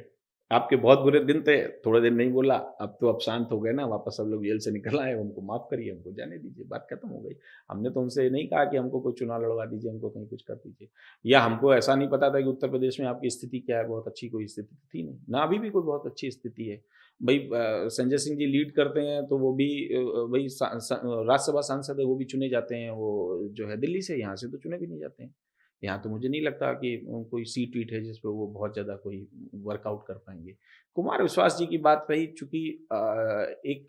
आपके बहुत बुरे दिन थे, थोड़े दिन नहीं बोला, अब तो अब शांत हो गए ना, वापस सब लोग जेल से निकल आए, हमको माफ़ करिए, हमको जाने दीजिए, बात खत्म हो गई। हमने तो उनसे नहीं कहा कि हमको कोई चुनाव लड़वा दीजिए, हमको कहीं कुछ कर दीजिए, या हमको ऐसा नहीं पता था कि उत्तर प्रदेश में आपकी स्थिति क्या है। बहुत अच्छी कोई स्थिति थी नहीं ना, अभी भी कोई बहुत अच्छी स्थिति है भाई। संजय सिंह जी लीड करते हैं तो वो भी वही राज्यसभा सांसद है, वो भी चुने जाते हैं, वो जो है दिल्ली से, यहाँ से तो चुने भी नहीं जाते हैं। यहाँ तो मुझे नहीं लगता कि कोई सीट वीट है जिस पर वो बहुत ज़्यादा कोई वर्कआउट कर पाएंगे। कुमार विश्वास जी की बात रही, चूंकि एक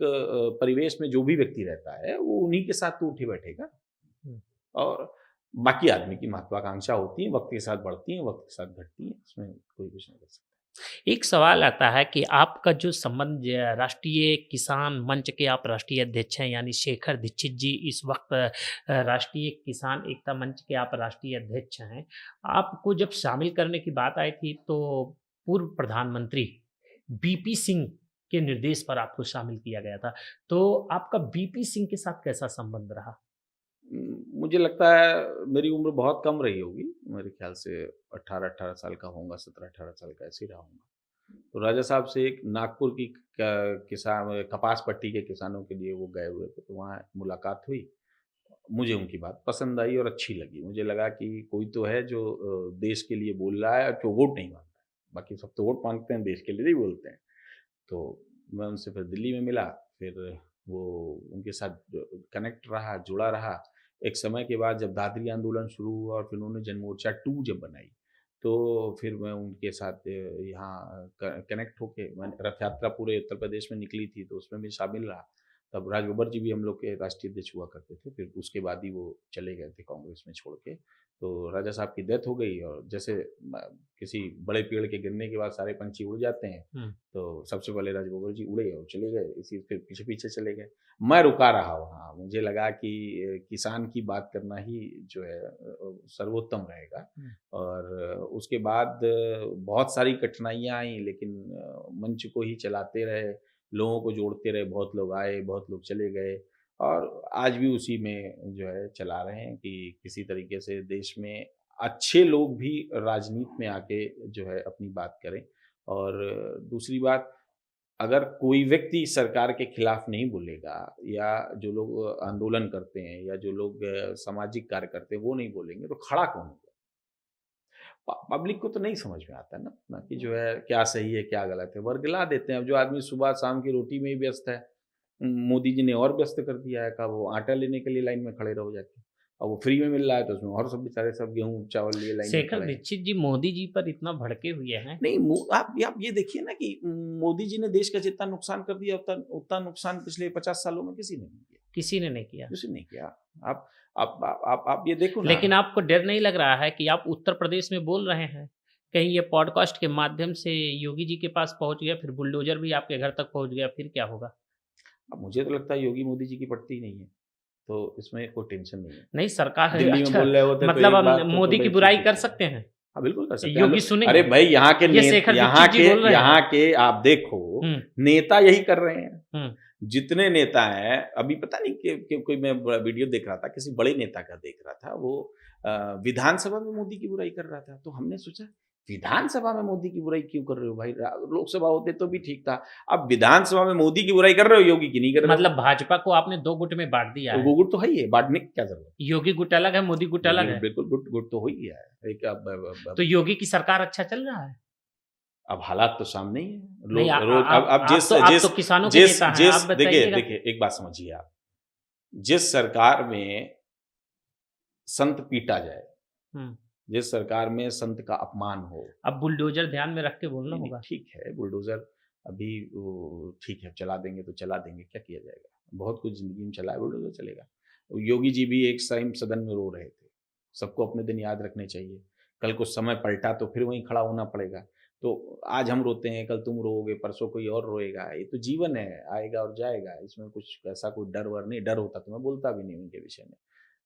परिवेश में जो भी व्यक्ति रहता है वो उन्हीं के साथ तो उठे बैठेगा, और बाकी आदमी की महत्वाकांक्षा होती है, वक्त के साथ बढ़ती है, वक्त के साथ घटती है, उसमें कोई कुछ नहीं कर सकता। एक सवाल आता है कि आपका जो संबंध राष्ट्रीय किसान मंच के आप राष्ट्रीय अध्यक्ष हैं, यानी शेखर दीक्षित जी इस वक्त राष्ट्रीय किसान एकता मंच के आप राष्ट्रीय अध्यक्ष हैं। आपको जब शामिल करने की बात आई थी तो पूर्व प्रधानमंत्री बीपी सिंह के निर्देश पर आपको शामिल किया गया था, तो आपका बीपी सिंह के साथ कैसा संबंध रहा? मुझे लगता है मेरी उम्र बहुत कम रही होगी, मेरे ख्याल से 18 साल का होऊंगा, 17-18 साल का ऐसे ही रहा हूँगा। तो राजा साहब से एक नागपुर की किसान कपास पट्टी के किसानों के लिए वो गए हुए थे, तो वहाँ मुलाकात हुई। मुझे उनकी बात पसंद आई और अच्छी लगी। मुझे लगा कि कोई तो है जो देश के लिए बोल रहा है, जो वोट नहीं मांगता है। बाकी सब तो वोट मांगते हैं, देश के लिए नहीं बोलते हैं। तो मैं उनसे फिर दिल्ली में मिला, फिर वो उनके साथ कनेक्ट रहा, जुड़ा रहा। एक समय के बाद जब दादरी आंदोलन शुरू हुआ और फिर उन्होंने जनमोर्चा 2 जब बनाई, तो फिर मैं उनके साथ यहाँ कनेक्ट होके मैंने रथ यात्रा पूरे उत्तर प्रदेश में निकली थी, तो उसमें भी शामिल रहा। तब राज बब्बर जी भी हम लोग के राष्ट्रीय अध्यक्ष हुआ करते थे, फिर उसके बाद ही वो चले गए थे कांग्रेस में छोड़ के। तो राजा साहब की डेथ हो गई, और जैसे किसी बड़े पेड़ के गिरने के बाद सारे पंछी उड़ जाते हैं, तो सबसे पहले राज बब्बर जी उड़े और चले गए, इसी फिर पीछे पीछे चले गए। मैं रुका रहा वहाँ, मुझे लगा कि किसान की बात करना ही जो है सर्वोत्तम रहेगा। और उसके बाद बहुत सारी कठिनाइयाँ आई, लेकिन मंच को ही चलाते रहे, लोगों को जोड़ते रहे, बहुत लोग आए, बहुत लोग चले गए, और आज भी उसी में जो है चला रहे हैं कि किसी तरीके से देश में अच्छे लोग भी राजनीति में आके जो है अपनी बात करें। और दूसरी बात, अगर कोई व्यक्ति सरकार के खिलाफ नहीं बोलेगा, या जो लोग आंदोलन करते हैं या जो लोग सामाजिक कार्य करते हैं वो नहीं बोलेंगे, तो खड़ा कौन होगा? पब्लिक को तो नहीं समझ में आता ना कि जो है क्या सही है क्या गलत है, वर्गला देते हैं। अब जो आदमी सुबह शाम की रोटी में ही व्यस्त है, मोदी जी ने और व्यस्त कर दिया है, का वो आटा लेने के लिए लाइन में खड़े रहो जाके, और वो फ्री में मिल रहा है तो उसमें और सब बेचारे सब गेहूं चावल लिए लाइन में शेखर खड़े हैं। दीक्षित जी मोदी जी पर इतना भड़के हुए हैं। नहीं, आप ये देखिए ना कि मोदी जी ने देश का जितना नुकसान कर दिया उतना नुकसान पिछले 50 सालों में किसी ने नहीं किया। किसी ने नहीं किया। किसी ने नहीं किया। आप ये देखो ना। लेकिन आपको डर नहीं लग रहा है कि आप उत्तर प्रदेश में बोल रहे हैं, कहीं ये पॉडकास्ट के माध्यम से योगी जी के पास पहुंच गया, फिर बुलडोजर भी आपके घर तक पहुंच गया, फिर क्या होगा? अब मुझे तो लगता है योगी मोदी जी की पटती नहीं है, तो इसमें कोई टेंशन नहीं है। नहीं, सरकार दिल्ली में बोल रहे होते मतलब तो हम एक बात मोदी की बुराई कर सकते हैं। हाँ बिल्कुल कर सकते हैं। योगी सुनेंगे? अरे भाई यहाँ के आप देखो नेता यही कर रहे हैं। जितने नेता हैं, अभी पता नहीं कि कोई मैं वीडियो देख रहा था, किसी बड़े नेता का देख रहा था, वो विधानसभा में मोदी की बुराई कर रहा था। तो हमने सोचा विधानसभा में मोदी की बुराई क्यों कर रहे हो भाई? लोकसभा होते तो भी ठीक था, अब विधानसभा में मोदी की बुराई कर रहे हो, योगी की नहीं कर रहे हो। मतलब भाजपा को आपने 2 गुट में बांट दिया है। 2 गुट तो है ही है, बांटने की क्या जरूरत? योगी गुट अलग है, मोदी गुट अलग है। बिल्कुल गुट तो हो ही गया है। एक तो योगी की सरकार अच्छा चल रहा है? अब हालात तो सामने ही है। नहीं, रोज अब जिस किसानों के नेता हैं, आप बताइएगा। देखिए एक बात समझिए आप, जिस सरकार में संत पीटा जाए, जिस सरकार में संत का अपमान हो। अब बुलडोजर ध्यान में रख के बोलना होगा। ठीक है, बुलडोजर अभी ठीक है, चला देंगे तो चला देंगे, क्या किया जाएगा? बहुत कुछ जिंदगी में चला है, बुलडोजर चलेगा। योगी जी भी एक टाइम सदन में रो रहे थे। सबको अपने दिन याद रखने चाहिए। कल को समय पलटा तो फिर वहीं खड़ा होना पड़ेगा। तो आज हम रोते हैं, कल तुम रोओगे, परसों कोई और रोएगा। ये तो जीवन है, आएगा और जाएगा। इसमें कुछ ऐसा कोई डर वर नहीं। डर होता तो मैं बोलता भी नहीं उनके विषय में।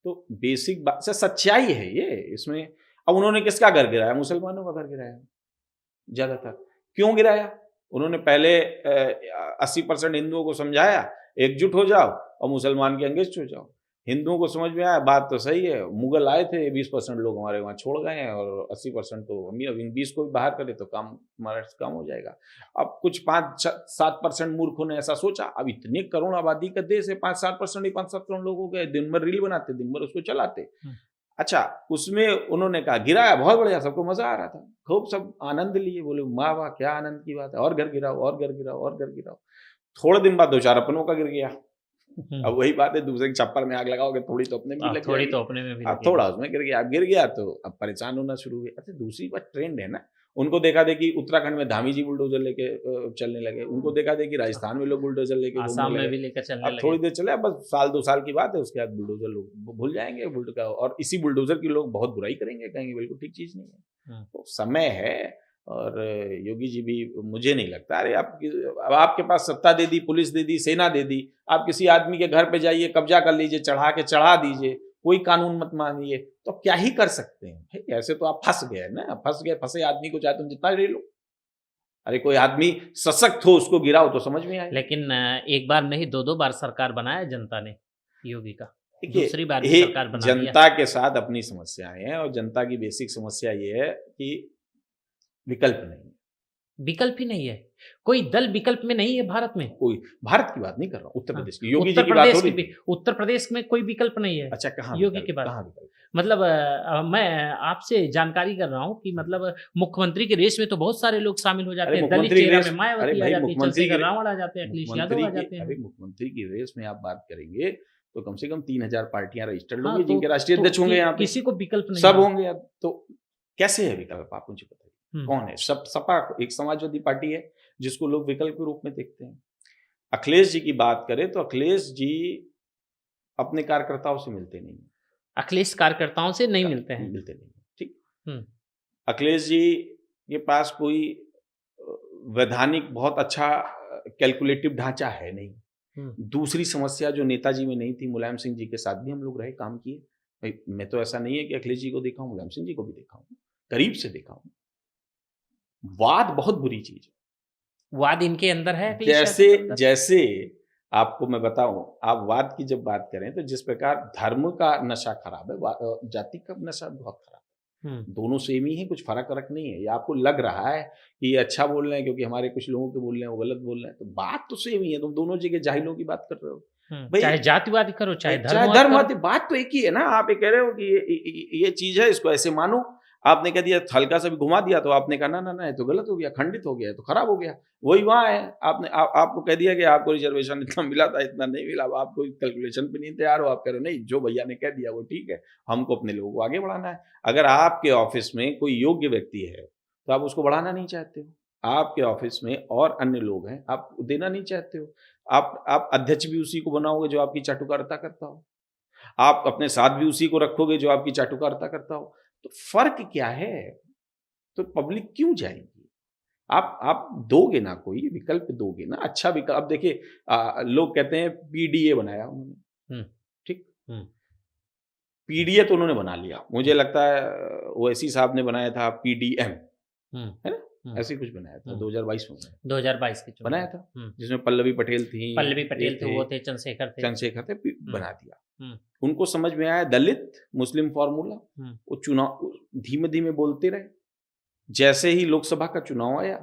तो बेसिक बात से सच्चाई है ये। इसमें अब उन्होंने किसका घर गिराया? मुसलमानों का घर गिराया ज्यादातर। क्यों गिराया? उन्होंने पहले 80% हिंदुओं को समझाया एकजुट हो जाओ, और मुसलमान के अगेंस्ट हो जाओ। हिंदुओं को समझ में आया बात तो सही है। मुगल आए थे, 20% लोग हमारे वहाँ छोड़ गए हैं, और 80% तो हम ही। अब इन 20 को भी बाहर करे तो काम हमारा कम हो जाएगा। अब कुछ 5-7% मूर्खों ने ऐसा सोचा। अब इतने करोड़ आबादी का देश है, 5-7% ही 5-7 करोड़ लोग हो गए, दिन भर रील बनाते, दिन भर उसको चलाते। अच्छा, उसमें उन्होंने कहा गिराया, बहुत बढ़िया, सबको मजा आ रहा था, खूब सब आनंद लिए। बोले वाह वाह क्या आनंद की बात है, और घर गिराओ, और घर गिराओ, और घर गिराओ। थोड़े दिन बाद 2-4 अपनों का गिर गया। अब वही बात है, दूसरे के छप्पर में आग लगाओगे, थोड़ी तो अपने में लग थोड़ी तो अपने में भी अब थोड़ा उसमें गिर गया। अब गिर गया तो अब परेशान होना शुरू हुए। अच्छा, दूसरी बात ट्रेंड है ना। उनको देखा देखी उत्तराखंड में धामी जी बुलडोजर लेके चलने लगे। उनको देखा देखी राजस्थान में लोग बुलडोजर लेके आसाम में भी लेकर चलने लगे। थोड़ी देर चले, बस 1-2 साल की बात है, उसके बाद बुलडोजर लोग भूल जाएंगे और इसी बुलडोजर की लोग बहुत बुराई करेंगे, कहेंगे बिल्कुल ठीक चीज नहीं है। तो समय है, और योगी जी भी, मुझे नहीं लगता। अरे अब आपके पास सत्ता दे दी, पुलिस दे दी, सेना दे दी, आप किसी आदमी के घर पे जाइए, कब्जा कर लीजिए, चढ़ा दीजिए, कोई कानून मत मानिए, तो क्या ही कर सकते हैं? ऐसे तो आप फंस गए ना। फंसे आदमी को चाहे तुम जितना ले लो। अरे कोई आदमी सशक्त हो, उसको गिराओ तो समझ में आए। लेकिन एक बार नहीं, 2-2 बार सरकार बनाया जनता ने योगी का। दूसरी बार भी सरकार बना जनता के साथ अपनी समस्याएं हैं, और जनता की बेसिक समस्या ये है कि विकल्प नहीं है। विकल्प ही नहीं है, कोई दल विकल्प में नहीं है भारत में। कोई भारत की बात नहीं कर रहा हूँ, उत्तर प्रदेश की। योगी उत्तर जी की बात हो रही है। उत्तर प्रदेश में कोई विकल्प नहीं है। अच्छा, कहाँ योगी के बाद? मतलब मैं आपसे जानकारी कर रहा हूँ कि मतलब मुख्यमंत्री के रेस में तो बहुत सारे लोग शामिल हो जाते हैं। दलित चेहरा में मायावती आ जाती है, चंद्रशेखर रावल आ जाते हैं, अखिलेश यादव आ जाते हैं। अरे मुख्यमंत्री की रेस में आप बात करेंगे तो कम से कम 3000 पार्टियां रजिस्टर्ड हाँ, होंगी जिनके राष्ट्रीय तो अध्यक्ष होंगे यहाँ पे, किसी को विकल्प नहीं सब है। होंगे। अब तो कैसे है विकल्प, आप मुझे बताइए कौन है? सब सपा एक समाजवादी पार्टी है जिसको लोग विकल्प के रूप में देखते हैं। अखिलेश जी की बात करें तो अखिलेश जी अपने कार्यकर्ताओं से मिलते नहीं, अखिलेश कार्यकर्ताओं से नहीं मिलते हैं। मिलते नहीं, ठीक। हम्म, अखिलेश जी के पास कोई वैधानिक बहुत अच्छा कैलकुलेटिव ढांचा है नहीं। दूसरी समस्या जो नेताजी में नहीं थी, मुलायम सिंह जी के साथ भी हम लोग रहे, काम किए। भाई मैं तो ऐसा नहीं है कि अखिलेश जी को देखा हूं, मुलायम सिंह जी को भी देखा हूं, करीब से देखा हूं। वाद बहुत बुरी चीज है। वाद इनके अंदर है अखिलेश जैसे यादव के अंदर? जैसे आपको मैं बताऊं, आप वाद की जब बात करें तो जिस प्रकार धर्म का नशा खराब है, जाति का नशा बहुत खराब है। दोनों सेम ही है, कुछ फर्क वरक नहीं है। या आपको लग रहा है कि ये अच्छा बोल रहे हैं क्योंकि हमारे कुछ लोगों के बोल रहे हैं वो गलत बोल रहे हैं, तो बात तो सेम ही है। तुम दोनों जगह जाहिलों की बात कर रहे हो। चाहे जातिवादी करो चाहे धर्मवादी, बात तो एक ही है ना। आप ये कह रहे हो कि ये चीज है, इसको ऐसे मानो। आपने कह दिया, हल्का सा भी घुमा दिया तो आपने कहा ना ये तो गलत हो गया, खंडित हो गया, तो खराब हो गया। वही वहां है, आपको कह दिया कि आपको रिजर्वेशन इतना मिला था, इतना नहीं मिला, आप कोई कैलकुलेशन पे नहीं तैयार हो। आप कह रहे हो नहीं, जो भैया ने कह दिया वो ठीक है, हमको अपने लोगों को आगे बढ़ाना है। अगर आपके ऑफिस में कोई योग्य व्यक्ति है तो आप उसको बढ़ाना नहीं चाहते हो। आपके ऑफिस में और अन्य लोग हैं, आप देना नहीं चाहते हो। आप अध्यक्ष भी उसी को बनाओगे जो आपकी चाटुकारिता करता हो, आप अपने साथ भी उसी को रखोगे जो आपकी चाटुकारिता करता हो। तो फर्क क्या है? तो पब्लिक क्यों जाएगी? आप दोगे ना, कोई विकल्प दोगे ना, अच्छा विकल्प। अब देखिए, लोग कहते हैं पीडीए बनाया उन्होंने, ठीक। पीडीए तो उन्होंने बना लिया, मुझे लगता है ओवैसी साहब ने बनाया था पीडीएम, है ना, ऐसे कुछ बनाया था 2022 में, 2022 के बनाया था, जिसमें पल्लवी पटेल थी, वो थे, चंद्रशेखर थे, बना दिया। उनको समझ में आया दलित मुस्लिम फॉर्मूला, वो चुनाव धीमे धीमे बोलते रहे। जैसे ही लोकसभा का चुनाव आया,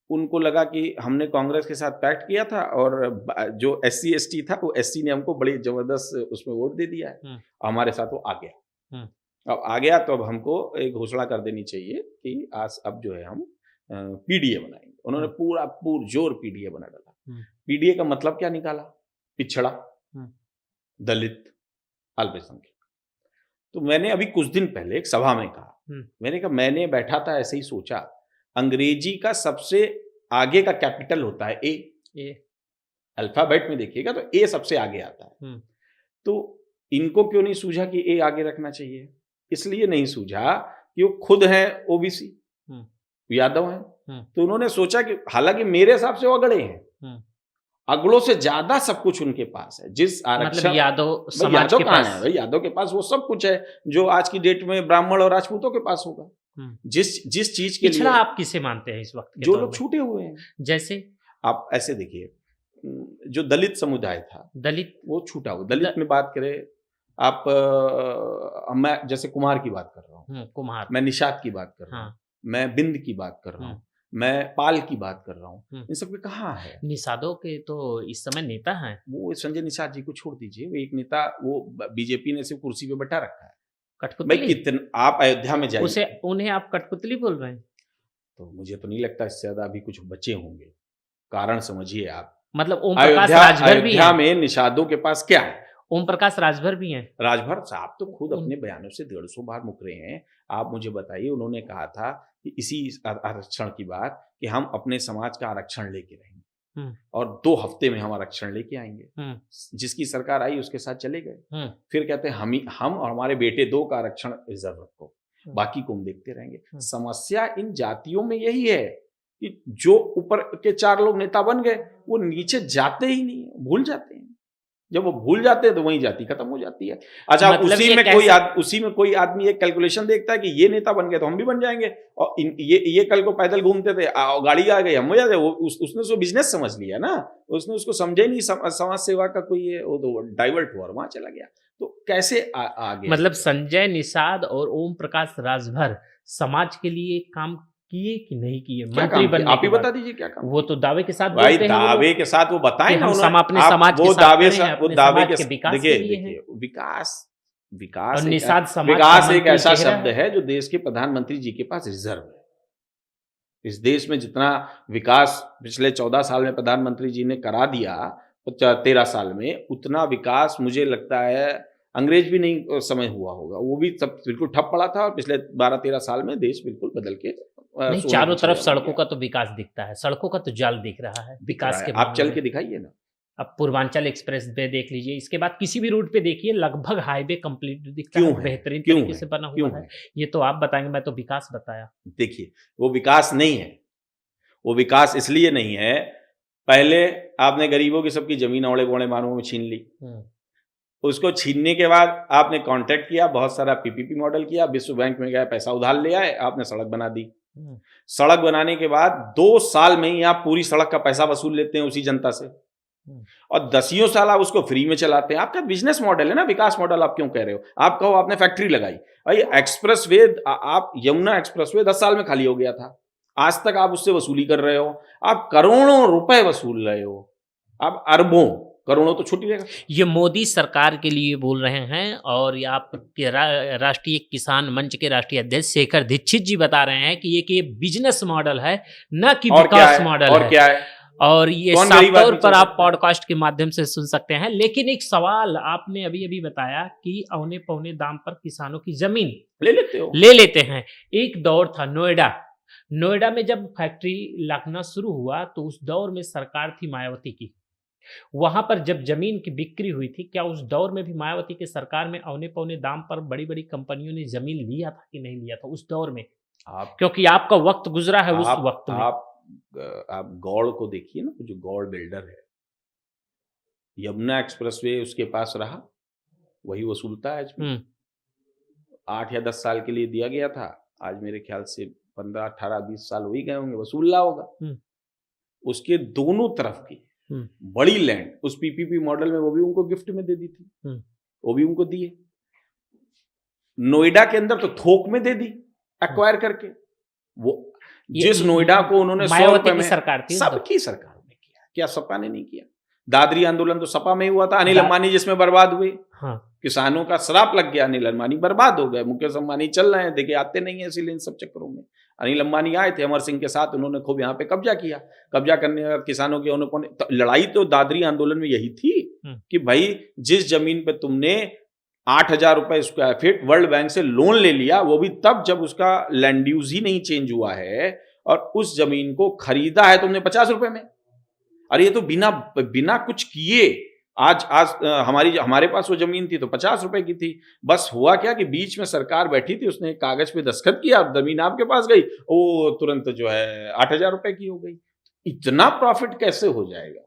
उनको लगा कि हमने कांग्रेस के साथ पैक्ट किया था और जो SC ST था वो SC ने हमको बड़ी जबरदस्त उसमें वोट दे दिया है, हमारे साथ वो आ गया। अब आ गया तो अब हमको एक घोषणा कर देनी चाहिए कि आज अब जो है हम पीडीए बनाएंगे। उन्होंने पूरा पुरजोर पीडीए बना डाला। पीडीए का मतलब क्या निकाला? पिछड़ा, दलित, अल्पसंख्यक। तो मैंने अभी कुछ दिन पहले एक सभा में कहा, मैंने कहा, मैंने बैठा था ऐसे ही सोचा, अंग्रेजी का सबसे आगे का कैपिटल होता है ए। अल्फाबेट में देखिएगा तो ए सबसे आगे आता है। तो इनको क्यों नहीं सूझा कि ए आगे रखना चाहिए? इसलिए नहीं सूझा कि वो खुद हैं ओबीसी, यादव हैं। तो उन्होंने सोचा कि हालांकि मेरे हिसाब से वो अगड़े हैं, अगड़ों से ज्यादा सब कुछ उनके पास है। जिस आरक्षण, मतलब यादव समाज के पास है, भाई यादव के पास वो सब कुछ है जो आज की डेट में ब्राह्मण और राजपूतों के पास होगा। जिस चीज के लिए आप किसे मानते हैं इस वक्त के जो लोग छूटे हुए हैं? जैसे आप ऐसे देखिए, जो दलित समुदाय था, दलित वो छूटा हुआ। दलित में बात करें आप, मैं जैसे कुमार की बात कर रहा हूँ, कुमार, मैं निषाद की बात कर रहा हूँ, मैं बिंद की बात कर रहा हूँ, मैं पाल की बात कर रहा हूँ, इन सब के कहाँ है? निषादों के तो इस समय नेता हैं। वो संजय निषाद जी को छोड़ दीजिए, वो एक नेता, वो बीजेपी ने सिर्फ कुर्सी पे बैठा रखा है। कठपुतली? कितना आप अयोध्या में जाइए, उन्हें आप कठपुतली बोल रहे हैं? तो मुझे तो नहीं लगता इससे ज्यादा अभी कुछ बचे होंगे। कारण समझिए आप, मतलब ओम प्रकाश राजभर भी अयोध्या में निषादों के पास क्या है? ओम प्रकाश राजभर भी हैं। राजभर साहब तो खुद अपने बयानों से 150 बार मुकरे हैं। आप मुझे बताइए, उन्होंने कहा था कि इसी आरक्षण की बात कि हम अपने समाज का आरक्षण लेके रहेंगे और 2 हफ्ते में हम आरक्षण लेके आएंगे। जिसकी सरकार आई उसके साथ चले गए। फिर कहते हैं हम और हमारे बेटे 2 का आरक्षण रिजर्व रखो, बाकी को हम देखते रहेंगे। समस्या इन जातियों में यही है कि जो ऊपर के 4 लोग नेता बन गए, वो नीचे जाते ही नहीं, भूल जाते हैं। जब वो भूल जाते हैं तो वही जाति खत्म हो जाती है। अच्छा, मतलब उसी में कोई आदमी एक कैलकुलेशन देखता है कि ये नेता बन गए तो हम भी बन जाएंगे, और ये कल को पैदल घूमते थे, गाड़ी आ गई, हम हो जाते। उसने उसको बिजनेस समझ लिया ना, उसने उसको समझे ही नहीं समाज सेवा का कोई है, वो तो डाइवर्ट हुआ और वहां चला गया। तो कैसे आगे? मतलब संजय निषाद और ओम प्रकाश राजभर समाज के लिए काम किए कि नहीं किए? मंत्री बनने आप ही बता दीजिए क्या काम? वो तो दावे के साथ भाई, दावे के साथ वो बताएं ना, हम अपने समाज के साथ, वो दावे के विकास के लिए है। विकास एक ऐसा शब्द है जो देश के प्रधानमंत्री जी के पास रिजर्व है। इस देश में जितना विकास पिछले 14 साल में प्रधानमंत्री जी ने करा दिया, 13 साल में उतना विकास मुझे लगता है अंग्रेज भी नहीं समय हुआ होगा, वो भी सब बिल्कुल ठप पड़ा था और पिछले 12-13 साल में देश बिल्कुल बदल के नहीं, सोने चारों की तरफ चिड़िया बन सड़कों गया। का तो विकास दिखता है, सड़कों का तो जाल दिख रहा है दिख रहा विकास है, के आप मामले चल में। के दिखाइए ना। अब पूर्वांचल एक्सप्रेस वे देख लीजिए, इसके बाद किसी भी रूट पे देखिए लगभग हाईवे कंप्लीट दिखता क्यों है, है? बेहतरीन क्यों तरीके है? से बना क्यों हुआ है। है? ये तो आप बताएंगे, मैं तो विकास बताया। देखिए, वो विकास नहीं है, वो विकास इसलिए नहीं है, पहले आपने गरीबों की सबकी जमीन औड़े बौड़े मानों में छीन ली। उसको छीनने के बाद आपने कॉन्ट्रैक्ट किया, बहुत सारा पीपीपी मॉडल किया, विश्व बैंक में गए, पैसा उधार ले आए, आपने सड़क बना दी। सड़क बनाने के बाद 2 साल में ही आप पूरी सड़क का पैसा वसूल लेते हैं उसी जनता से, और 10 साल आप उसको फ्री में चलाते हैं। आपका बिजनेस मॉडल है ना, विकास मॉडल आप क्यों कह रहे हो? आप कहो आपने फैक्ट्री लगाई, भाई एक्सप्रेस वे, आप यमुना एक्सप्रेस वे 10 साल में खाली हो गया था, आज तक आप उससे वसूली कर रहे हो, आप करोड़ों रुपए वसूल रहे हो, आप अरबों, करोड़ों तो छुट्टी रहेगा। ये मोदी सरकार के लिए बोल रहे हैं, और ये आपके राष्ट्रीय किसान मंच के राष्ट्रीय अध्यक्ष शेखर दीक्षित जी बता रहे हैं कि ये बिजनेस मॉडल है, न कि विकास मॉडल है। और क्या है? और ये कौन साफ गरीब तौर आदमी पर चल आप सकता है? पॉडकास्ट के माध्यम से सुन सकते हैं। लेकिन एक सवाल आपने अभी अभी बताया कि औने पौने दाम पर किसानों की जमीन ले लेते हैं। एक दौर था नोएडा में जब फैक्ट्री लगना शुरू हुआ तो उस दौर में सरकार थी मायावती की, वहां पर जब जमीन की बिक्री हुई थी, क्या उस दौर में भी मायावती के सरकार में औने पौने दाम पर बड़ी बड़ी कंपनियों ने जमीन लिया था कि नहीं लिया था उस दौर में? क्योंकि आपका वक्त गुजरा है उस वक्त में। आप गौड़ को देखिए ना, जो गौड़ बिल्डर है, यमुना एक्सप्रेसवे उसके पास रहा, वही वसूलता है आज भी। 8 या 10 साल के लिए दिया गया था, आज मेरे ख्याल से 15, 18, 20 साल हो ही गए होंगे, वसूल रहा होगा। उसके दोनों तरफ की बड़ी लैंड उस पीपीपी मॉडल में वो भी उनको गिफ्ट में दे दी थी, वो भी उनको दिए। नोएडा के अंदर तो थोक में दे दी एक्वायर करके। वो जिस नोएडा को उन्होंने 100 रुपए में, सरकार थी, सबकी सरकार ने किया, क्या सपा ने नहीं किया? दादरी आंदोलन तो सपा में ही हुआ था, अनिल अंबानी जिसमें बर्बाद हुए। हाँ। किसानों का श्राप लग गया, अनिल अंबानी बर्बाद हो गए, मुकेश अंबानी चल रहे हैं, देखिए आते नहीं है इसीलिए इन सब चक्करों में। अनिल अंबानी आए थे अमर सिंह के साथ, उन्होंने खूब यहाँ पे कब्जा किया, कब्जा करने के बाद किसानों के उन्होंने लड़ाई तो दादरी आंदोलन में यही थी कि भाई जिस जमीन पे तुमने 8,000 रुपए स्क्वायर फीट वर्ल्ड बैंक से लोन ले लिया, वो भी तब जब उसका लैंड यूज ही नहीं चेंज हुआ है, और उस जमीन को खरीदा है तुमने 50 रुपए में। अरे ये तो बिना कुछ किए आज हमारे पास वो जमीन थी तो 50 रुपए की थी। बस हुआ क्या कि बीच में सरकार बैठी थी, उसने कागज पे दस्तखत किया, जमीन आपके पास गई, वो तुरंत जो है 8,000 रुपए की हो गई। इतना प्रॉफिट कैसे हो जाएगा?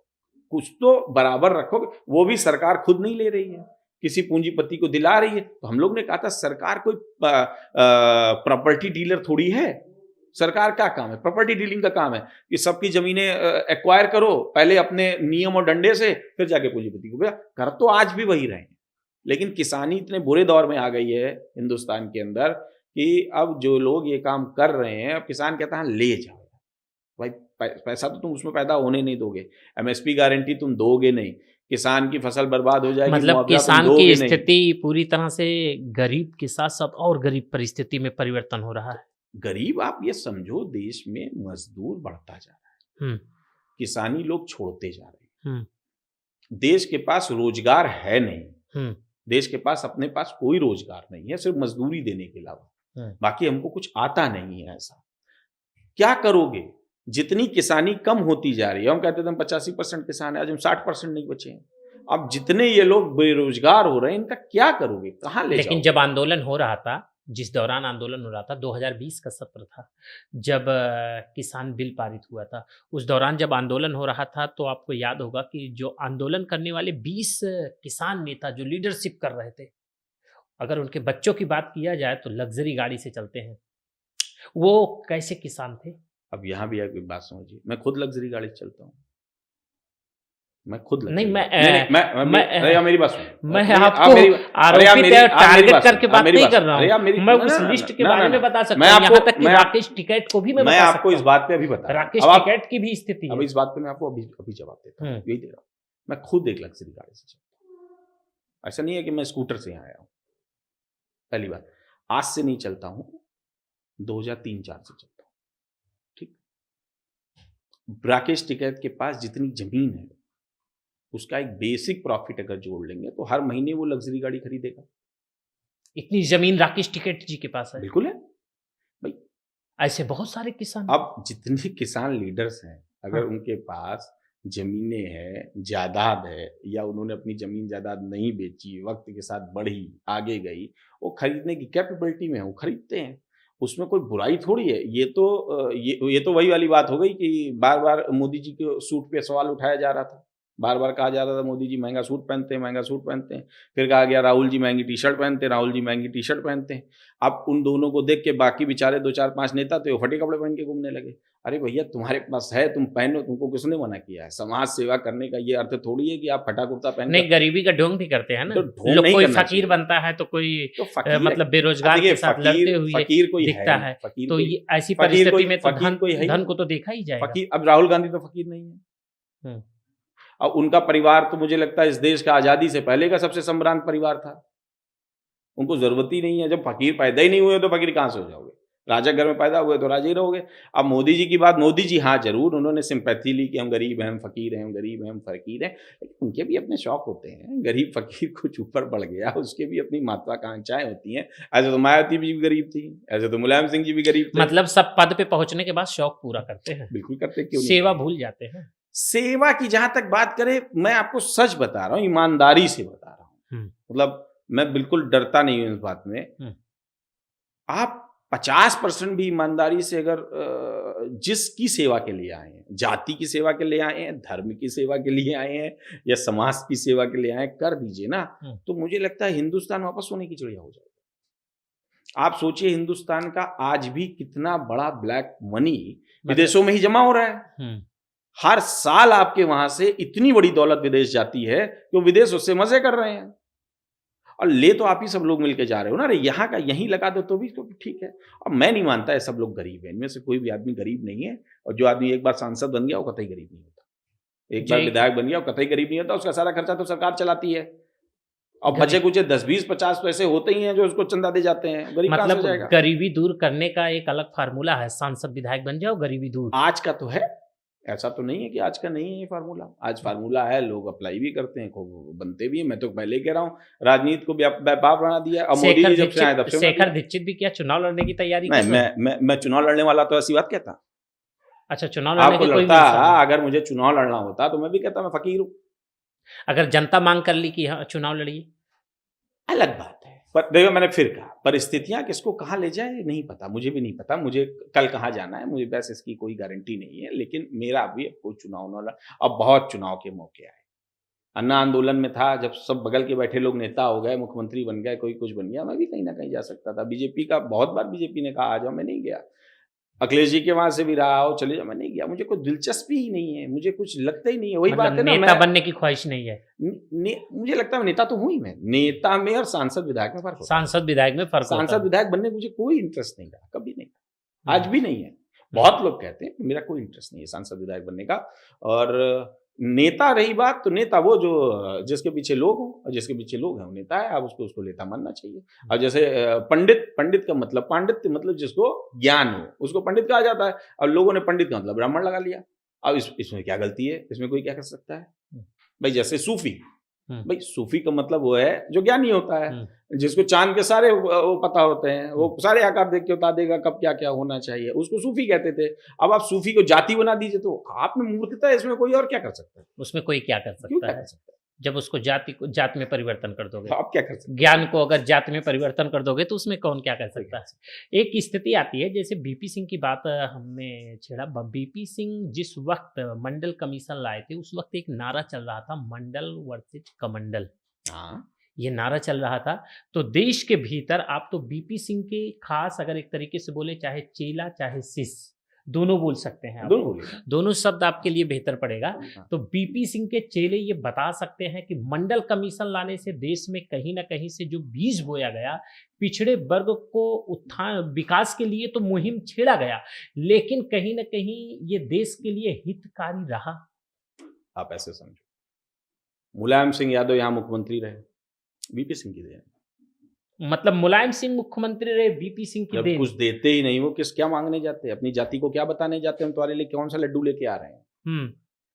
कुछ तो बराबर रखोगे। वो भी सरकार खुद नहीं ले रही है, किसी पूंजीपति को दिला रही है। तो हम लोग ने कहा था सरकार कोई प्रॉपर्टी डीलर थोड़ी है। सरकार क्या काम है? प्रॉपर्टी डीलिंग का काम है कि सबकी जमीनें एक्वायर करो, पहले अपने नियम और डंडे से, फिर जाके पूंजीपति को। कर तो आज भी वही रहे हैं, लेकिन किसानी इतने बुरे दौर में आ गई है हिंदुस्तान के अंदर कि अब जो लोग ये काम कर रहे हैं, अब किसान कहता है ले जाओ भाई, पैसा तो तुम उसमें पैदा होने नहीं दोगे, एमएसपी गारंटी तुम दोगे नहीं, किसान की फसल बर्बाद हो जाएगी, मतलब किसान की स्थिति पूरी तरह से गरीब के साथ साथ और गरीब परिस्थिति में परिवर्तन हो रहा है। गरीब, आप ये समझो देश में मजदूर बढ़ता जा रहा है, किसानी लोग छोड़ते जा रहे हैं, देश के पास रोजगार है नहीं, देश के पास अपने पास कोई रोजगार नहीं है सिर्फ मजदूरी देने के अलावा, बाकी हमको कुछ आता नहीं है। ऐसा क्या करोगे? जितनी किसानी कम होती जा रही है, हम कहते थे हम 85% किसान है, आज हम 60% नहीं बचे हैं। अब जितने ये लोग बेरोजगार हो रहे हैं, इनका क्या करोगे, कहाँ ले जाओगे? लेकिन जब आंदोलन हो रहा था, जिस दौरान आंदोलन हो रहा था, 2020 का सत्र था जब किसान बिल पारित हुआ था, उस दौरान जब आंदोलन हो रहा था तो आपको याद होगा कि जो आंदोलन करने वाले 20 किसान नेता जो लीडरशिप कर रहे थे, अगर उनके बच्चों की बात किया जाए तो लग्जरी गाड़ी से चलते हैं। वो कैसे किसान थे? अब यहाँ भी एक बात समझिए, मैं खुद लग्जरी गाड़ी से चलता हूँ, मैं खुद नहीं, मेरी बात सुनो, मैं आपको आरोपित टारगेट करके बात नहीं कर रहा हूँ, मैं उस लिस्ट के बारे में बता सकता हूँ, यहाँ तक कि राकेश टिकैत को भी मैं बता सकता हूँ। इस बात पे अभी बता, राकेश टिकैत की भी स्थिति, अब इस बात पे मैं आपको अभी जवाब देता हूँ, यही दे रहा हूँ। मैं खुद एक लग्जरी गाड़ी से चलता हूँ, ऐसा नहीं है कि मैं स्कूटर से यहाँ आया हूँ। पहली बात, आज से नहीं चलता हूँ, 2003-4 से चलता हूँ, ठीक। राकेश टिकैत के पास जितनी जमीन है उसका एक बेसिक प्रॉफिट अगर जोड़ लेंगे तो हर महीने वो लग्जरी गाड़ी खरीदेगा। इतनी जमीन राकेश टिकैत जी के पास है। बिल्कुल है भाई। ऐसे बहुत सारे किसान। अब जितने किसान लीडर्स हैं, अगर उनके पास जमीनें हैं, जायदाद है, या उन्होंने अपनी जमीन जायदाद नहीं बेची, वक्त के साथ बढ़ी, आगे गई, वो खरीदने की कैपेबिलिटी में है, वो खरीदते हैं, उसमें कोई बुराई थोड़ी है। ये तो वही वाली बात हो गई कि बार बार मोदी जी के सूट पे सवाल उठाया जा रहा था, बार बार कहा जा रहा था मोदी जी महंगा सूट पहनते हैं, महंगा सूट पहनते हैं। फिर कहा गया राहुल जी महंगी टी शर्ट पहनते हैं, राहुल जी महंगी टी शर्ट पहनते हैं। अब उन दोनों को देख के बाकी बेचारे 2-4-5 नेता थे वो फटे कपड़े पहन के घूमने लगे। अरे भैया तुम्हारे पास है, तुम पहनो, तुमको किसने मना किया है? समाज सेवा करने का ये अर्थ थोड़ी है कि आप फटा कुर्ता पहन नहीं, गरीबी का ढोंग भी करते हैं ना। तो ढोंग लोग नहीं कोई करना फकीर चाहिए। बनता है तो कोई तो फकीर मतलब बेरोजगार के साथ लड़ते हुए फकीर कोई दिखता है, फकीर तो कोई- ये ऐसी फकीर परिस्थिति कोई- में तो फकीर कोई है ही धन नहीं। को तो देखा ही जाएगा। फकीर, अब राहुल गांधी तो फकीर नहीं है। हम्म। और उनका परिवार तो मुझे लगता है इस देश का आजादी से पहले का सबसे सम्भ्रांत परिवार था। उनको जरूरत ही नहीं है। जब फकीर पैदा ही नहीं हुए तो फकीर कहाँ से हो जाओगे? राजा घर में पैदा हुए तो राजा ही रहोगे। अब मोदी जी की बात, मोदी जी हाँ जरूर उन्होंने सिंपैथी ली कि हम गरीब हैं, हम फकीर हैं, हम गरीब हैं, हम फकीर हैं, लेकिन उनके भी अपने शौक होते हैं। गरीब फकीर कुछ ऊपर बढ़ गया, उसके भी अपनी महत्वाकांक्षाएं होती हैं। ऐसे तो मायावती जी भी गरीब थी, ऐसे तो मुलायम सिंह जी भी गरीब थे। मतलब सब पद पे पहुंचने के बाद शौक पूरा करते हैं, बिल्कुल करते, क्यों नहीं? सेवा भूल जाते हैं। सेवा की जहां तक बात करें, मैं आपको सच बता रहा हूं, ईमानदारी से बता रहा हूं, मतलब मैं बिल्कुल डरता नहीं हूं इस बात में। आप 50% भी ईमानदारी से अगर जिसकी सेवा के लिए आए हैं, जाति की सेवा के लिए आए हैं, धर्म की सेवा के लिए आए हैं, या समाज की सेवा के लिए आए हैं, कर दीजिए ना, तो मुझे लगता है हिंदुस्तान वापस सोने की चिड़िया हो जाएगा। आप सोचिए हिंदुस्तान का आज भी कितना बड़ा ब्लैक मनी विदेशों में ही जमा हो रहा है। हर साल आपके वहां से इतनी बड़ी दौलत विदेश जाती है कि विदेश उससे मजे कर रहे हैं, और ले तो आप ही सब लोग मिलके जा रहे हो ना। अरे यहाँ का यहीं लगा दो तो भी तो ठीक है। अब मैं नहीं मानता है सब लोग गरीब हैं, इनमें से कोई भी आदमी गरीब नहीं है। और जो आदमी एक बार सांसद बन गया वो कतई गरीब नहीं होता, एक बार विधायक बन गया वो कतई गरीब नहीं होता। उसका सारा खर्चा तो सरकार चलाती है, और बचे कुछ 10, 20, 50 पैसे होते ही हैं जो उसको चंदा दे जाते हैं। गरीब कहाँ से हो जाएगा? गरीबी दूर करने का एक अलग फार्मूला है, सांसद विधायक बन जाओ गरीबी दूर। आज का तो है, ऐसा तो नहीं है कि आज का नहीं है ये फार्मूला। आज फार्मूला है, लोग अप्लाई भी करते हैं, खूब बनते भी हैं। मैं तो पहले कह रहा हूँ राजनीति को व्यापार बना दिया। अब मोदी जी जब से आए तब से शेखर दीक्षित भी क्या चुनाव लड़ने की तैयारी? मैं चुनाव लड़ने वाला तो ऐसी बात कहता। अच्छा, चुनाव लड़ने की कोई अगर मुझे चुनाव लड़ना होता तो मैं भी कहता मैं फकीर हूँ। अगर जनता मांग कर ली कि हाँ चुनाव लड़िए, अलग बात है। पर देखो मैंने फिर कहा, परिस्थितियां किसको कहाँ ले जाए नहीं पता, मुझे भी नहीं पता मुझे कल कहाँ जाना है, मुझे बस इसकी कोई गारंटी नहीं है। लेकिन मेरा अभी कोई चुनाव न, अब बहुत चुनाव के मौके आए। अन्ना आंदोलन में था, जब सब बगल के बैठे लोग नेता हो गए, मुख्यमंत्री बन गए, कोई कुछ बन गया, मैं भी कहीं ना कहीं जा सकता था। बीजेपी का बहुत बार बीजेपी ने कहा आ जाओ, मैं नहीं गया। अखिलेश जी के वहां से भी रहा हो, चले जाओ, मैं नहीं गया। मुझे कोई दिलचस्पी ही नहीं है, मुझे कुछ लगता ही नहीं है। वही मतलब बात है ना, नेता बनने की ख्वाहिश नहीं है। मुझे लगता है नेता तो हूं ही मैं। नेता में और सांसद विधायक में फर्क होता है। सांसद विधायक में फर्क होता है। सांसद विधायक बनने मुझे कोई इंटरेस्ट नहीं रहा, कभी नहीं, आज भी नहीं है। बहुत लोग कहते हैं, मेरा कोई इंटरेस्ट नहीं है सांसद विधायक बनने का। और नेता रही बात, तो नेता वो जो जिसके पीछे लोग हों, और जिसके पीछे लोग हैं वो नेता है। आप उसको नेता मानना चाहिए। और जैसे पंडित का मतलब, पांडित्य मतलब जिसको ज्ञान हो उसको पंडित कहा जाता है। और लोगों ने पंडित का मतलब ब्राह्मण लगा लिया। अब इसमें क्या गलती है? इसमें कोई क्या कर सकता है भाई? जैसे सूफी, भाई सूफी का मतलब वो है जो ज्ञानी होता है, जिसको चांद के सारे वो पता होते हैं, वो सारे आकार देख के बता देगा कब क्या क्या होना चाहिए, उसको सूफी कहते थे। अब आप सूफी को जाति बना दीजिए तो आप में मूर्खता है, इसमें कोई और क्या कर सकता है? उसमें कोई क्या कर सकता है? जब उसको जात में परिवर्तन कर दोगे, आप क्या कर सकते? ज्ञान को अगर जात में परिवर्तन कर दोगे तो उसमें कौन क्या कर सकता है? एक स्थिति आती है, जैसे बीपी सिंह की बात हमने छेड़ा। बीपी सिंह जिस वक्त मंडल कमीशन लाए थे, उस वक्त एक नारा चल रहा था, मंडल वर्सेस कमंडल। ये नारा चल रहा था। तो देश के भीतर आप तो बीपी सिंह के खास, अगर एक तरीके से बोले, चाहे चेला चाहे शिष्य, दोनों बोल सकते हैं। दोनों शब्द आपके लिए बेहतर पड़ेगा। तो बीपी सिंह के चेले ये बता सकते हैं कि मंडल कमीशन लाने से देश में कहीं ना कहीं से जो बीज बोया गया, पिछड़े वर्ग को उत्थान विकास के लिए तो मुहिम छेड़ा गया, लेकिन कहीं ना कहीं ये देश के लिए हितकारी रहा। आप ऐसे समझो, मुलायम सिंह यादव यहाँ मुख्यमंत्री रहे, बीपी सिंह की देन। मतलब मुलायम सिंह मुख्यमंत्री रहे, बीपी सिंह की देन। कुछ देते ही नहीं, वो क्या मांगने जाते हैं? अपनी जाति को क्या बताने जाते हैं? हम तुम्हारे लिए कौन सा लड्डू लेके आ रहे हैं?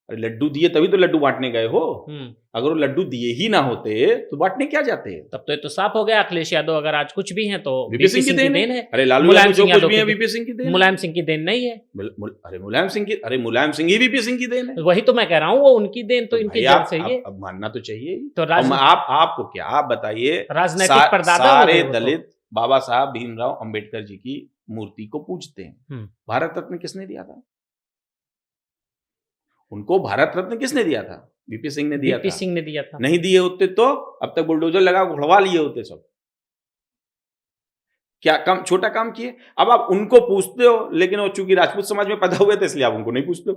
अरे लड्डू दिए तभी तो लड्डू बांटने गए हो। हम्म। अगर वो लड्डू दिए ही ना होते तो बांटने क्या जाते? तब तो ये तो साफ हो गया, अखिलेश यादव अगर आज कुछ भी हैं तो वीपी सिंह की देन है। अरे लालू मुलायम यादव जो सिंह कुछ यादव भी है की वीपी सिंह की देन है। मुलायम सिंह की देन नहीं है। अरे मुलायम सिंह ही वीपी सिंह की देन है। वही तो मैं कह रहा हूँ, वो उनकी देन तो इनकी भाई देन से ही है। अब मानना तो चाहिए ही। तो अब आपको क्या, आप बताइए, राजनैतिक परदादा हो सारे गए वो तो। दलित बाबा साहब भीमराव अंबेडकर जी की मूर्ति को पूजते हैं। भारत रत्न किसने दिया था उनको? भारत रत्न किसने दिया था? वीपी सिंह ने दिया था। वीपी सिंह ने दिया था। नहीं दिए होते तो अब तक बुलडोजर लगा उड़वा लिए होते सब। क्या काम, छोटा काम किए? अब आप उनको पूछते हो, लेकिन वो चूंकि राजपूत समाज में पैदा हुए थे इसलिए आप उनको नहीं पूछते हो।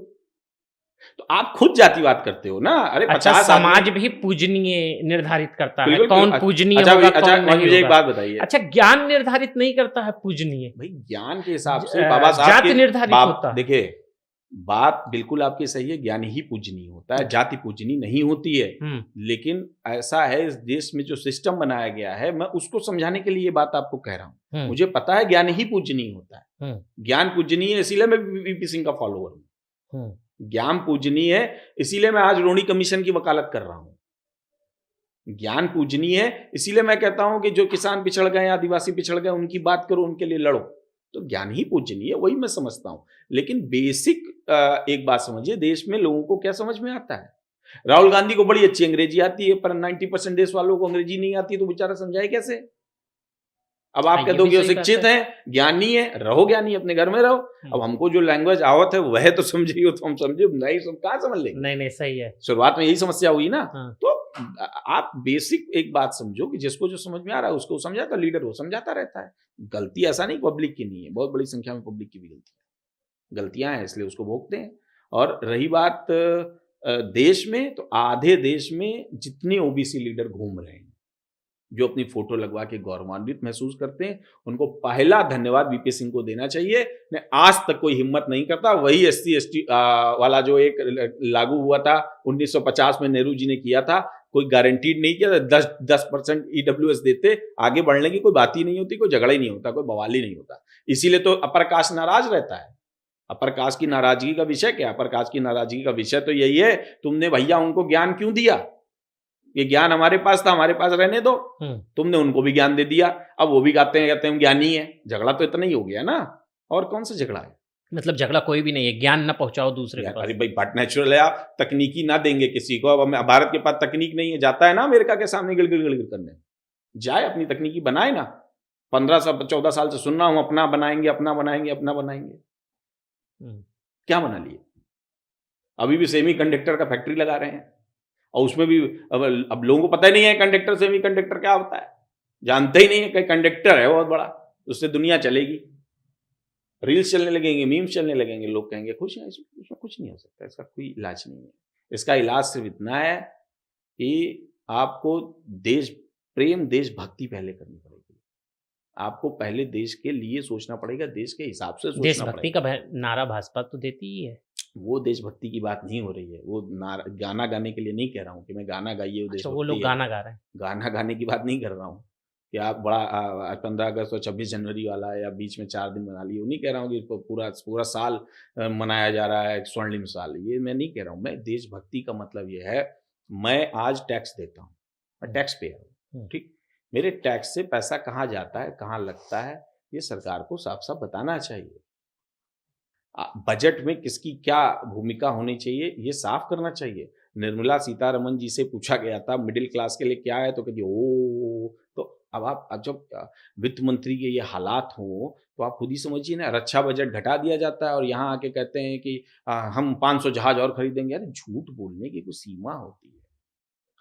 तो आप खुद जातिवाद करते हो ना। अरे अच्छा, 50 समाज भी पूजनीय निर्धारित करता है बिल्कुल, कौन पूजनीय होगा, कौन नहीं मुझे एक होगा। बात बताइए। अच्छा, ज्ञान निर्धारित नहीं करता है पूजनीय? भाई ज्ञान के हिसाब से बाबा साहब जाति निर्धारित होता है। देखिए, बात बिल्कुल आपकी सही है, ज्ञान ही पूजनीय होता है, जाति पूजनीय नहीं होती है। लेकिन ऐसा है इस देश में जो सिस्टम बनाया गया है, मैं उसको समझाने के लिए ये बात आपको कह रहा हूँ। मुझे पता है ज्ञान ही पूजनीय होता है। ज्ञान पूजनीय है इसीलिए मैं वीपी सिंह का फॉलोअर हूँ। ज्ञान पूजनीय है इसीलिए मैं आज रोनी कमीशन की वकालत कर रहा हूं। ज्ञान पूजनीय है इसीलिए मैं कहता हूं कि जो किसान पिछड़ गए, आदिवासी पिछड़ गए, उनकी बात करो, उनके लिए लड़ो। तो ज्ञान ही पूजनीय है, वही मैं समझता हूं। लेकिन बेसिक एक बात समझिए, देश में लोगों को क्या समझ में आता है? राहुल गांधी को बड़ी अच्छी अंग्रेजी आती है, पर 90% देश वालों को अंग्रेजी नहीं आती है, तो बेचारा समझाए कैसे? अब आप कह दोगे शिक्षित हैं, ज्ञानी है, रहो ज्ञानी, अपने घर में रहो। अब हमको जो लैंग्वेज आवत है वह तो समझिए, तो हम समझे नहीं, सब कहाँ समझ लेंगे? नहीं सही है। शुरुआत में यही समस्या हुई ना। तो आप बेसिक एक बात समझो कि जिसको जो समझ में आ रहा है उसको समझाता, लीडर वो समझाता रहता है। गलती ऐसा नहीं पब्लिक की नहीं है, बहुत बड़ी संख्या में पब्लिक की भी गलतियां हैं, इसलिए उसको भोगते हैं। और रही बात देश में, तो आधे देश में जितने ओबीसी लीडर घूम रहे हैं जो अपनी फोटो लगवा के गौरवान्वित महसूस करते हैं, उनको पहला धन्यवाद वीपी सिंह को देना चाहिए। ने आज तक कोई हिम्मत नहीं करता। वही SC/ST वाला जो एक लागू हुआ था 1950 में, नेहरू जी ने किया था, कोई गारंटीड नहीं किया था। 10% EWS देते, आगे बढ़ने की कोई बात ही नहीं होती, कोई झगड़ा ही नहीं होता, कोई बवाल ही नहीं होता। इसीलिए तो अपर कास्ट नाराज रहता है। अपर कास्ट की नाराजगी का विषय क्या? अपर कास्ट की नाराजगी का विषय तो यही है, तुमने भैया उनको ज्ञान क्यों दिया? ये ज्ञान हमारे पास था, हमारे पास रहने दो। तुमने उनको भी ज्ञान दे दिया, अब वो भी कहते हैं ज्ञानी है। झगड़ा तो इतना ही हो गया ना, और कौन सा झगड़ा है? मतलब झगड़ा कोई भी नहीं है, ज्ञान ना पहुंचाओ दूसरे के पास। अरे भाई बात नेचुरल है, आप तकनीकी ना देंगे किसी को। अब भारत के पास तकनीक नहीं है, जाता है ना अमेरिका के सामने गिड़ करने, जाए अपनी तकनीकी बनाए ना। 14 साल से सुन रहा हूं, अपना बनाएंगे, अपना बनाएंगे, अपना बनाएंगे। क्या बना लिए? अभी भी सेमी कंडक्टर का फैक्ट्री लगा रहे हैं, और उसमें भी अब लोगों को पता ही नहीं है कंडक्टर, सेमी कंडक्टर क्या होता है, जानते ही नहीं है कि कंडक्टर है बहुत बड़ा, उससे दुनिया चलेगी। रील्स चलने लगेंगे, मीम्स चलने लगेंगे, लोग कहेंगे खुश हैं। इसमें कुछ नहीं हो सकता, इसका कोई इलाज नहीं है। इसका इलाज सिर्फ इतना है कि आपको देश प्रेम, देशभक्ति पहले करनी पड़ेगी। आपको पहले देश के लिए सोचना पड़ेगा, देश के हिसाब से सोचना पड़ेगा। देशभक्ति का नारा भाजपा तो देती ही है। वो देशभक्ति की बात नहीं हो रही है। वो गाना गाने के लिए नहीं कह रहा हूँ कि मैं गाना गाइए वो देशभक्ति। वो लोग गाना गा रहे हैं, गाना गाने की बात नहीं कर रहा हूँ कि आप बड़ा 15 अगस्त और 26 जनवरी वाला या बीच में 4 दिन मना लिए, वो नहीं कह रहा हूँ कि पूरा साल मनाया जा रहा है स्वर्णिम साल, ये मैं नहीं कह रहा हूँ। मैं देशभक्ति का मतलब ये है, मैं आज टैक्स देता हूँ, मैं टैक्स पेयर हूँ, ठीक। मेरे टैक्स से पैसा कहाँ जाता है, कहाँ लगता है, ये सरकार को साफ साफ बताना चाहिए। बजट में किसकी क्या भूमिका होनी चाहिए, ये साफ करना चाहिए। निर्मला सीतारमन जी से पूछा गया था मिडिल क्लास के लिए क्या है, तो कहती ओ, तो अब जब वित्त मंत्री के ये हालात हो तो आप खुद ही समझिए ना। रक्षा बजट घटा दिया जाता है और यहाँ आके कहते हैं कि हम 500 जहाज और खरीदेंगे। अरे झूठ बोलने की कोई सीमा होती है।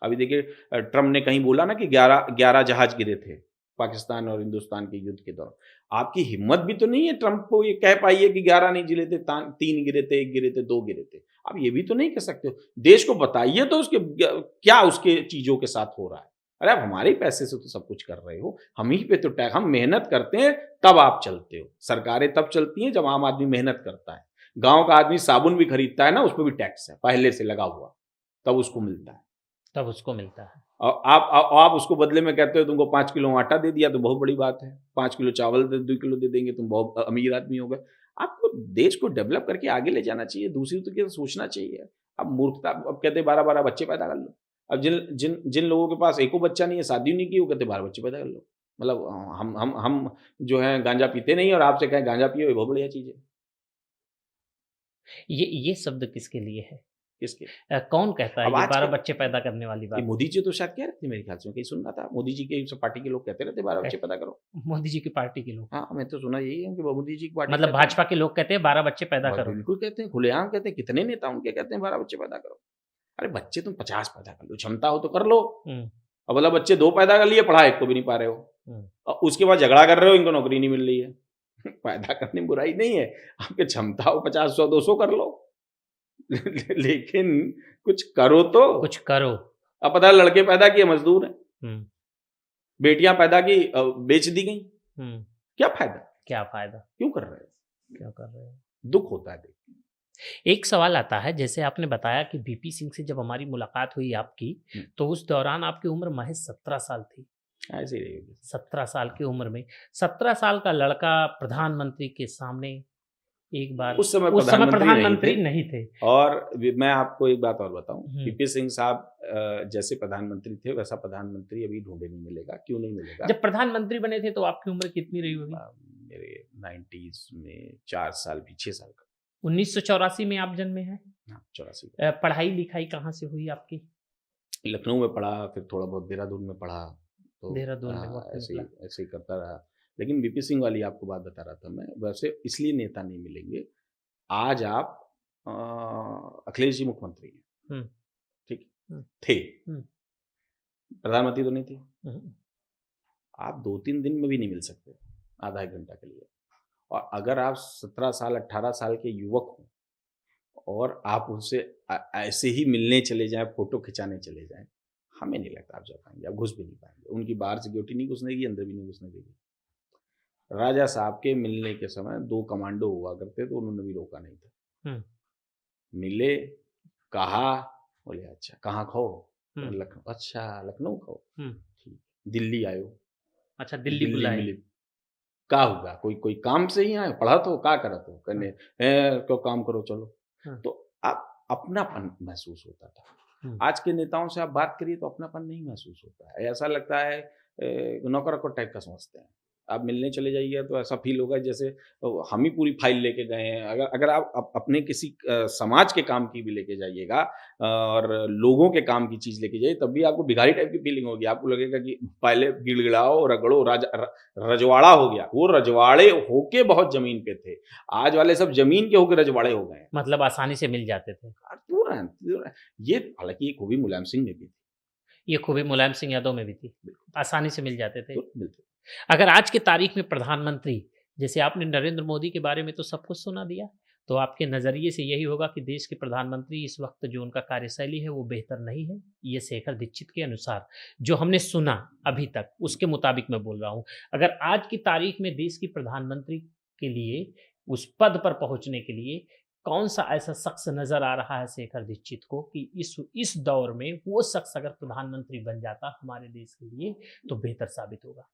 अभी देखिए ट्रम्प ने कहीं बोला ना कि 11 जहाज गिरे थे पाकिस्तान और हिंदुस्तान के युद्ध के दौरान। आपकी हिम्मत भी तो नहीं है ट्रम्प को ये कह पाइए कि 11 नहीं गिरे थे, 3 गिरे थे, 1 गिरे थे, 2 गिरे थे। आप ये भी तो नहीं कह सकते हो। देश को बताइए तो उसके क्या उसके चीजों के साथ हो रहा है। अरे आप हमारे पैसे से तो सब कुछ कर रहे हो, हम ही पे तो टैक्स, हम मेहनत करते हैं तब आप चलते हो। सरकारें तब चलती हैं जब आम आदमी मेहनत करता है। गांव का आदमी साबुन भी खरीदता है ना, उस पर भी टैक्स है पहले से लगा हुआ, तब उसको मिलता है, तब उसको मिलता है। और आप उसको बदले में कहते हो तुमको 5 किलो आटा दे दिया तो बहुत बड़ी बात है, 5 किलो चावल 2 किलो दे देंगे, तुम बहुत अमीर आदमी हो गए। आपको देश को डेवलप करके आगे ले जाना चाहिए, दूसरी तो क्या सोचना चाहिए। अब मूर्खता, अब कहते 12-12 बच्चे पैदा कर लो। अब जिन लोगों के पास एको बच्चा नहीं है, शादी नहीं की, वो कहते 12 बच्चे पैदा कर लो। मतलब हम जो है गांजा पीते नहीं और आपसे कहें गांजा पियो, ये बहुत बढ़िया चीज़ है। ये शब्द किसके लिए है? किसके? कौन कहता है अब ये आज 12 के बच्चे पैदा करने वाली ये बात? मोदी जी तो शायद कह रहे थे, मेरे ख्याल से मैं कहीं सुन रहा था, मोदी जी के सब पार्टी के लोग कहते रहते 12 बच्चे पैदा करो। मोदी जी की पार्टी के लोग, हाँ, मैं तो सुना यही है कि मोदी जी की पार्टी मतलब कहते हैं। भाजपा के लोग कहते हैं 12 बच्चे पैदा और करो। बिल्कुल कहते हैं, खुलेआम कहते हैं, कितने नेता उनके कहते हैं 12 बच्चे पैदा करो। अरे बच्चे तुम 50 पैदा कर लो, क्षमता हो तो कर लो। अब मतलब बच्चे 2 पैदा कर लिए, पढ़ा एक को भी नहीं पा रहे हो, और उसके बाद झगड़ा कर रहे हो, इनको नौकरी नहीं मिल रही है। पैदा करने में बुराई नहीं है, आपके क्षमता हो 50, 100, 200 कर लो। लेकिन कुछ करो तो। कुछ करो। अब पता है लड़के पैदा किए मजदूर हैं, बेटियां पैदा की बेच दी गई, क्या फायदा? क्या फायदा? क्यों कर रहे हो? क्यों कर रहे हो? दुख होता है। एक सवाल आता है, जैसे आपने बताया कि वीपी सिंह से जब हमारी मुलाकात हुई आपकी, तो उस दौरान आपकी उम्र महज 17 साल थी। ऐसे ही रहेगी। 17 साल की उम्र में 17 साल का लड़का प्रधानमंत्री के सामने एक बार, उस समय प्रधानमंत्री नहीं थे। और मैं आपको एक बात और बताऊं, वीपी सिंह साहब जैसे प्रधानमंत्री थे वैसा प्रधानमंत्री अभी ढूंढे नहीं मिलेगा। क्यों नहीं मिलेगा? जब प्रधानमंत्री बने थे तो आपकी उम्र कितनी रही होगी? मेरे 90s में 4 साल भी 6 साल का। 1984 में आप जन्मे हैं? हाँ, 84। पढ़ाई लिखाई कहाँ से हुई आपकी? लखनऊ में पढ़ा, फिर थोड़ा बहुत देहरादून में पढ़ा, तो देहरादून में ऐसे ही करता रहा। लेकिन वीपी सिंह वाली आपको बात बता रहा था मैं, वैसे इसलिए नेता नहीं मिलेंगे। आज आप अखिलेश जी मुख्यमंत्री हैं, ठीक थे, प्रधानमंत्री तो नहीं थे। आप 2-3 दिन में भी नहीं मिल सकते, आधा एक घंटा के लिए। और अगर आप 17 साल 18 साल के युवक हों और आप उनसे ऐसे ही मिलने चले जाएं, फोटो खिंचाने चले जाएं, हमें नहीं लगता आप जा पाएंगे, आप घुस भी नहीं पाएंगे। उनकी बाहर सिक्योरिटी नहीं घुसने देगी, अंदर भी नहीं घुसने देगी। राजा साहब के मिलने के समय 2 कमांडो हुआ करते, तो उन्होंने भी रोका नहीं था। मिले, कहा, बोले अच्छा कहाँ खो? लखनऊ। अच्छा लखनऊ खो, ठीक। दिल्ली आयो। अच्छा दिल्ली मिले, का होगा? कोई काम से ही आए, पढ़ा तो का करा तो कहने क्यों काम करो चलो। तो आप अपनापन महसूस होता था। आज के नेताओं से आप बात करिए तो अपनापन नहीं महसूस होता है, ऐसा लगता है नौकर को टाइप का समझते हैं। आप मिलने चले जाइए तो ऐसा फील होगा जैसे हम ही पूरी फाइल लेके गए हैं। अगर आप अपने किसी समाज के काम की भी लेके जाइएगा और लोगों के काम की चीज़ लेके जाइए, तब भी आपको भिखारी टाइप की फीलिंग होगी। आपको लगेगा कि पहले गिड़गिड़ाओ, रगड़ो, रजवाड़ा हो गया। वो रजवाड़े होके बहुत ज़मीन पे थे, आज वाले सब ज़मीन के होके रजवाड़े हो गए हैं। मतलब आसानी से मिल जाते थे। ये हालांकि ये खूबी मुलायम सिंह में भी थी, ये खूबी मुलायम सिंह यादव में भी थी, आसानी से मिल जाते थे। अगर आज की तारीख में प्रधानमंत्री, जैसे आपने नरेंद्र मोदी के बारे में तो सब कुछ सुना दिया, तो आपके नज़रिए से यही होगा कि देश के प्रधानमंत्री इस वक्त जो उनका कार्यशैली है वो बेहतर नहीं है। ये शेखर दीक्षित के अनुसार जो हमने सुना अभी तक, उसके मुताबिक मैं बोल रहा हूँ। अगर आज की तारीख में देश की प्रधानमंत्री के लिए, उस पद पर पहुँचने के लिए कौन सा ऐसा शख्स नजर आ रहा है शेखर दीक्षित को कि इस दौर में वो शख्स अगर प्रधानमंत्री बन जाता हमारे देश के लिए तो बेहतर साबित होगा?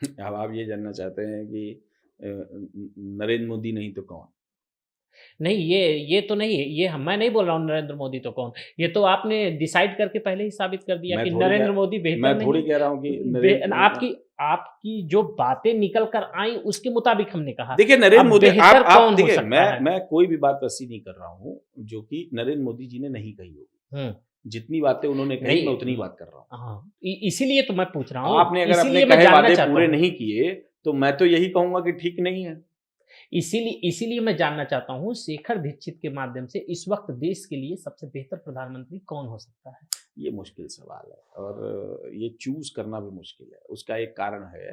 अब आप ये जानना चाहते हैं कि नरेंद्र मोदी नहीं तो कौन? नहीं, ये तो नहीं है, ये मैं नहीं बोल रहा हूँ नरेंद्र मोदी तो कौन, ये तो आपने डिसाइड करके पहले ही साबित कर दिया कि नरेंद्र मोदी बेहतर नहीं। मैं थोड़ी कह रहा हूँ कि आपकी जो बातें निकल कर आई उसके मुताबिक हमने कहा। देखिए नरेंद्र मोदी, आप देखिए, मैं कोई भी बात वैसी नहीं कर रहा हूँ जो कि नरेंद्र मोदी जी ने नहीं कही होगी। जितनी बातें उन्होंने कही मैं उतनी बात कर रहा हूँ। इसीलिए तो मैं पूछ रहा हूँ। आपने अगर अपने कहे वादे पूरे नहीं किए तो मैं तो यही कहूंगा कि ठीक नहीं है। इसीलिए मैं जानना चाहता हूँ शेखर दीक्षित के माध्यम से इस वक्त देश के लिए सबसे बेहतर प्रधानमंत्री कौन हो सकता है? ये मुश्किल सवाल है और ये चूज करना भी मुश्किल है। उसका एक कारण है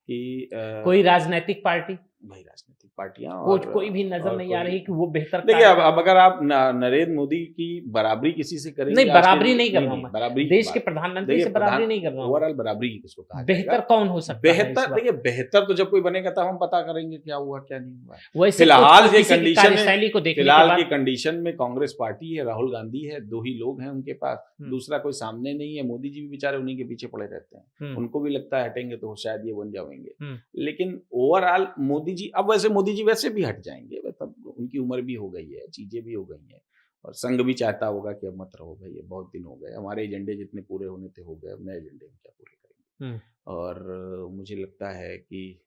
कि कोई राजनीतिक पार्टी, भाई राजनीतिक पार्टियां कोई भी नजर नहीं आ रही कि वो बेहतर। देखिए अब अगर आप नरेंद्र मोदी की बराबरी किसी से करेंगे, नहीं बराबरी नहीं कर रहा हूं, बराबरी देश के प्रधानमंत्री से बराबरी नहीं कर रहा हूं। ओवरऑल बराबरी किसको कहा जाएगा? बेहतर कौन हो सकता है? बेहतर देखिए, बेहतर तो जब कोई बनेगा तब हम पता करेंगे क्या हुआ क्या नहीं हुआ। वैसे फिलहाल की कंडीशन में कांग्रेस पार्टी है, राहुल गांधी है, 2 ही लोग हैं उनके पास, दूसरा कोई सामने नहीं है। मोदी जी भी बेचारे उन्हीं के पीछे पड़े रहते हैं, उनको भी लगता है हटेंगे तो शायद ये बन जाएंगे। लेकिन ओवरऑल मोदी जी, अब वैसे मोदी जी वैसे भी हट जाएंगे, तब उनकी उम्र भी हो गई है, चीजें भी हो गई हैं, और संघ भी चाहता होगा कि अब मत रहो भाई, ये बहुत दिन हो गए, हमारे एजेंडे जितने पूरे होने थे हो गए, अब नए एजेंडे हम क्या पूरे करेंगे। और मुझे लगता है कि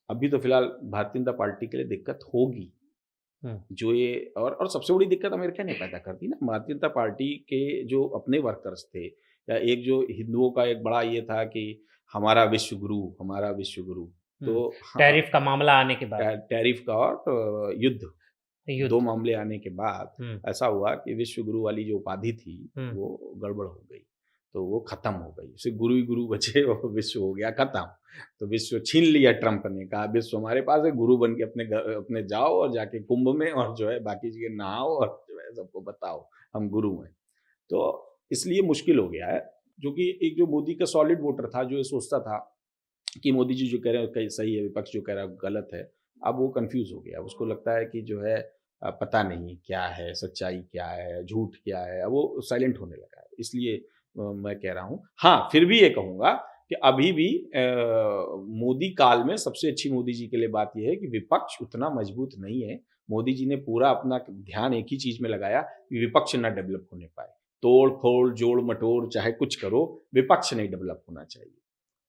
अभी तो फिलहाल भारतीय जनता पार्टी के लिए दिक्कत होगी, जो ये और सबसे बड़ी दिक्कत अमेरिका ने पैदा कर दी ना। भारतीय जनता पार्टी के जो अपने वर्कर्स थे, या एक जो हिंदुओं का एक बड़ा ये था कि हमारा विश्व गुरु, हमारा विश्व गुरु, तो टैरिफ का मामला आने के बाद, टैरिफ का और युद्ध दो मामले आने के बाद ऐसा हुआ कि विश्व गुरु वाली जो उपाधि थी वो गड़बड़ हो गई, तो वो खत्म हो गई। उसे गुरु ही गुरु बचे और विश्व हो गया खत्म। तो विश्व छीन लिया ट्रंप ने, कहा विश्व हमारे पास है, गुरु बन के अपने जाओ और जाके कुंभ में और जो है बाकी चीजें नहाओ और जो है सबको बताओ हम गुरु हैं। तो इसलिए मुश्किल हो गया है, जो कि एक जो मोदी का सॉलिड वोटर था, जो ये सोचता था कि मोदी जी जो कह रहे हैं सही है, विपक्ष जो कह रहा है गलत है, अब वो कंफ्यूज हो गया। उसको लगता है कि जो है पता नहीं क्या है, सच्चाई क्या है, झूठ क्या है, अब वो साइलेंट होने लगा है। इसलिए मैं कह रहा हूँ, हाँ फिर भी ये कहूँगा कि अभी भी मोदी काल में सबसे अच्छी मोदी जी के लिए बात यह है कि विपक्ष उतना मजबूत नहीं है। मोदी जी ने पूरा अपना ध्यान एक ही चीज में लगाया कि विपक्ष ना डेवलप होने पाए। तोड़ फोड़ जोड़ मटोड़ चाहे कुछ करो, विपक्ष नहीं डेवलप होना चाहिए।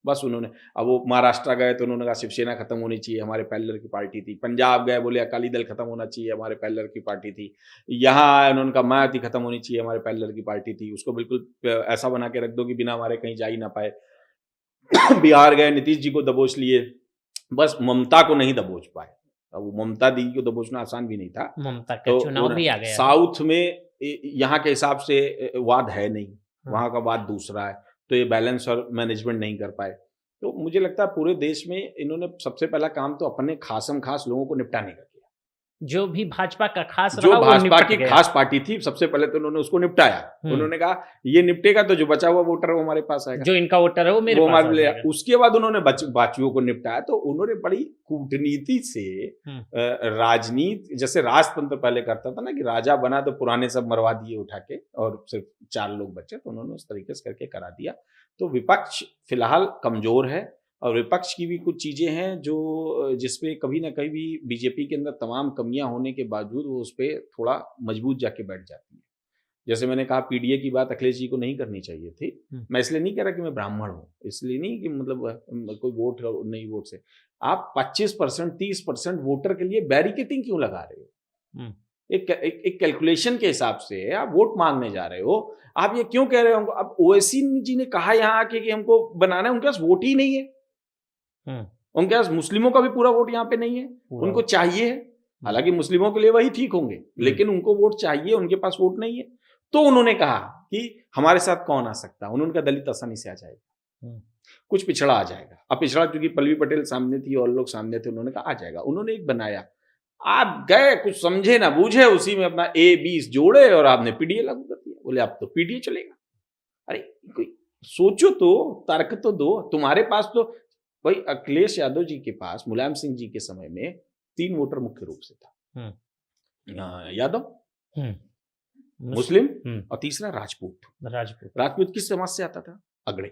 बस उन्होंने, अब वो महाराष्ट्र गए तो उन्होंने कहा शिवसेना खत्म होनी चाहिए, हमारे पैरेलल की पार्टी थी। पंजाब गए, बोले अकाली दल खत्म होना चाहिए, हमारे पैरेलल की पार्टी थी। यहाँ आए, उन्होंने कहा मायावती खत्म होनी चाहिए, हमारे पैरेलल की पार्टी थी। उसको बिल्कुल ऐसा बना के रख दो कि बिना हमारे कहीं जा ही ना पाए। बिहार गए, नीतीश जी को दबोच लिए, बस ममता को नहीं दबोच पाए। अब वो ममता दी को दबोचना आसान भी नहीं था। ममता का चुनाव भी आ गया। साउथ में यहाँ के हिसाब से वाद है नहीं, वहां का वाद दूसरा है, तो ये बैलेंस और मैनेजमेंट नहीं कर पाए। तो मुझे लगता है पूरे देश में इन्होंने सबसे पहला काम तो अपने खासम खास लोगों को निपटाने का किया। जो भी भाजपा का खास जो भाजपा की खास पार्टी थी, सबसे पहले तो उन्होंने उसको निपटाया। उन्होंने कहा ये निपटेगा तो जो बचा हुआ वोटर है वो हमारे पास आएगा, जो इनका वोटर है वो मेरे पास आएगा। उसके बाद उन्होंने बाचियों को निपटाया। तो उन्होंने बड़ी कूटनीति से राजनीति, जैसे राजतंत्र पहले करता था ना कि राजा बना तो पुराने सब मरवा दिए उठा के और सिर्फ 4 लोग बचे, तो उन्होंने उस तरीके से करके करा दिया। तो विपक्ष फिलहाल कमजोर है और विपक्ष की भी कुछ चीजें हैं जो जिसपे कभी ना कभी भी बीजेपी के अंदर तमाम कमियां होने के बावजूद वो उस पर थोड़ा मजबूत जाके बैठ जाती है। जैसे मैंने कहा पीडीए की बात अखिलेश जी को नहीं करनी चाहिए थी। मैं इसलिए नहीं कह रहा कि मैं ब्राह्मण हूँ, इसलिए नहीं कि मतलब कोई वोट नहीं, वोट से आप 25% 30% वोटर के लिए बैरिकेटिंग क्यों लगा रहे हो? एक कैलकुलेशन के हिसाब से आप वोट मांगने जा रहे हो, आप ये क्यों कह रहे हो? अब ओवैसी जी ने कहा यहाँ आके कि हमको बनाना है, उनके पास वोट ही नहीं है। उनके पास मुस्लिमों का भी पूरा वोट यहाँ पे नहीं है, उनको चाहिए है। हालांकि मुस्लिमों के लिए वही ठीक होंगे, लेकिन उनको वोट चाहिए, उनके पास वोट नहीं है। तो उन्होंने कहा कि हमारे साथ कौन आ सकता है? उन्होंने कहा दलित आसानी से आ जाएगा, कुछ पिछड़ा आ जाएगा। अब पिछड़ा क्योंकि पल्लवी पटेल सामने थी और लोग सामने थे, उन्होंने कहा आ जाएगा। उन्होंने एक बनाया, आप गए कुछ समझे ना बूझे, उसी में अपना A-20 जोड़े और आपने पीडीए लागू कर दिया। बोले अब तो पीडीए चलेगा। अरे कोई सोचो तो, तर्क तो दो। तुम्हारे पास तो भाई अखिलेश यादव जी के पास मुलायम सिंह जी के समय में 3 वोटर मुख्य रूप से था, यादव, मुस्लिम और तीसरा राजपूत किस समाज से आता था? अगड़े,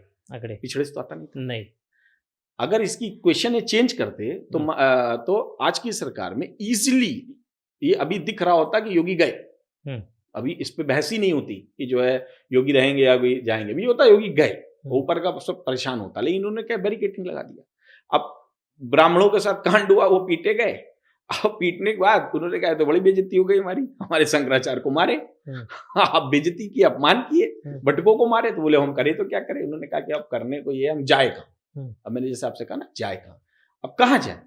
पिछड़े से तो आता नहीं। अगर इसकी इक्वेशन ये चेंज करते तो आज की सरकार में इजीली ये अभी दिख रहा होता कि योगी गए। अभी इस पे बहस ही नहीं होती कि जो है योगी रहेंगे या जाएंगे, भी होता योगी गए, ऊपर का सब परेशान होता। लेकिन उन्होंने क्या बैरिकेटिंग लगा दिया। अब ब्राह्मणों के साथ कांड हुआ, वो पीटे गए। अब पीटने के बाद उन्होंने कहा तो बड़ी बेइज्जती हो गई हमारे शंकराचार्य को मारे। आप बेइज्जती की, अपमान किए, भटकों को मारे। तो बोले हम करें तो क्या करें? उन्होंने कहा कि अब करने को ये हम जाए कहाँ? अब मैंने जैसे आपसे कहा ना, जाए कहाँ? अब कहाँ जाए?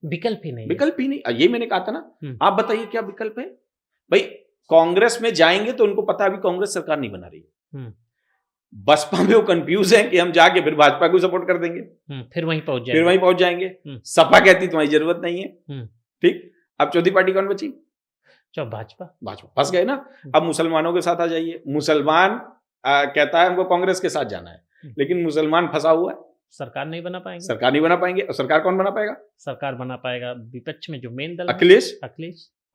विकल्प ही नहीं। ये मैंने कहा था ना, आप बताइए क्या विकल्प है? भाई कांग्रेस में जाएंगे तो उनको पता अभी कांग्रेस सरकार नहीं बना रही है। बसपा में वो कंफ्यूज है कि हम जाके फिर भाजपा को सपोर्ट कर देंगे, फिर वहीं पहुंच जाएंगे। सपा कहती तुम्हारी जरूरत नहीं है। ठीक, अब चौथी पार्टी कौन बची? भाजपा फंस गए ना। अब मुसलमानों के साथ आ जाइए। मुसलमान कहता है हमको कांग्रेस के साथ जाना है, लेकिन मुसलमान फंसा हुआ है, सरकार नहीं बना पाएंगे। और सरकार कौन बना पाएगा? सरकार बना पाएगा विपक्ष में जो मेन दल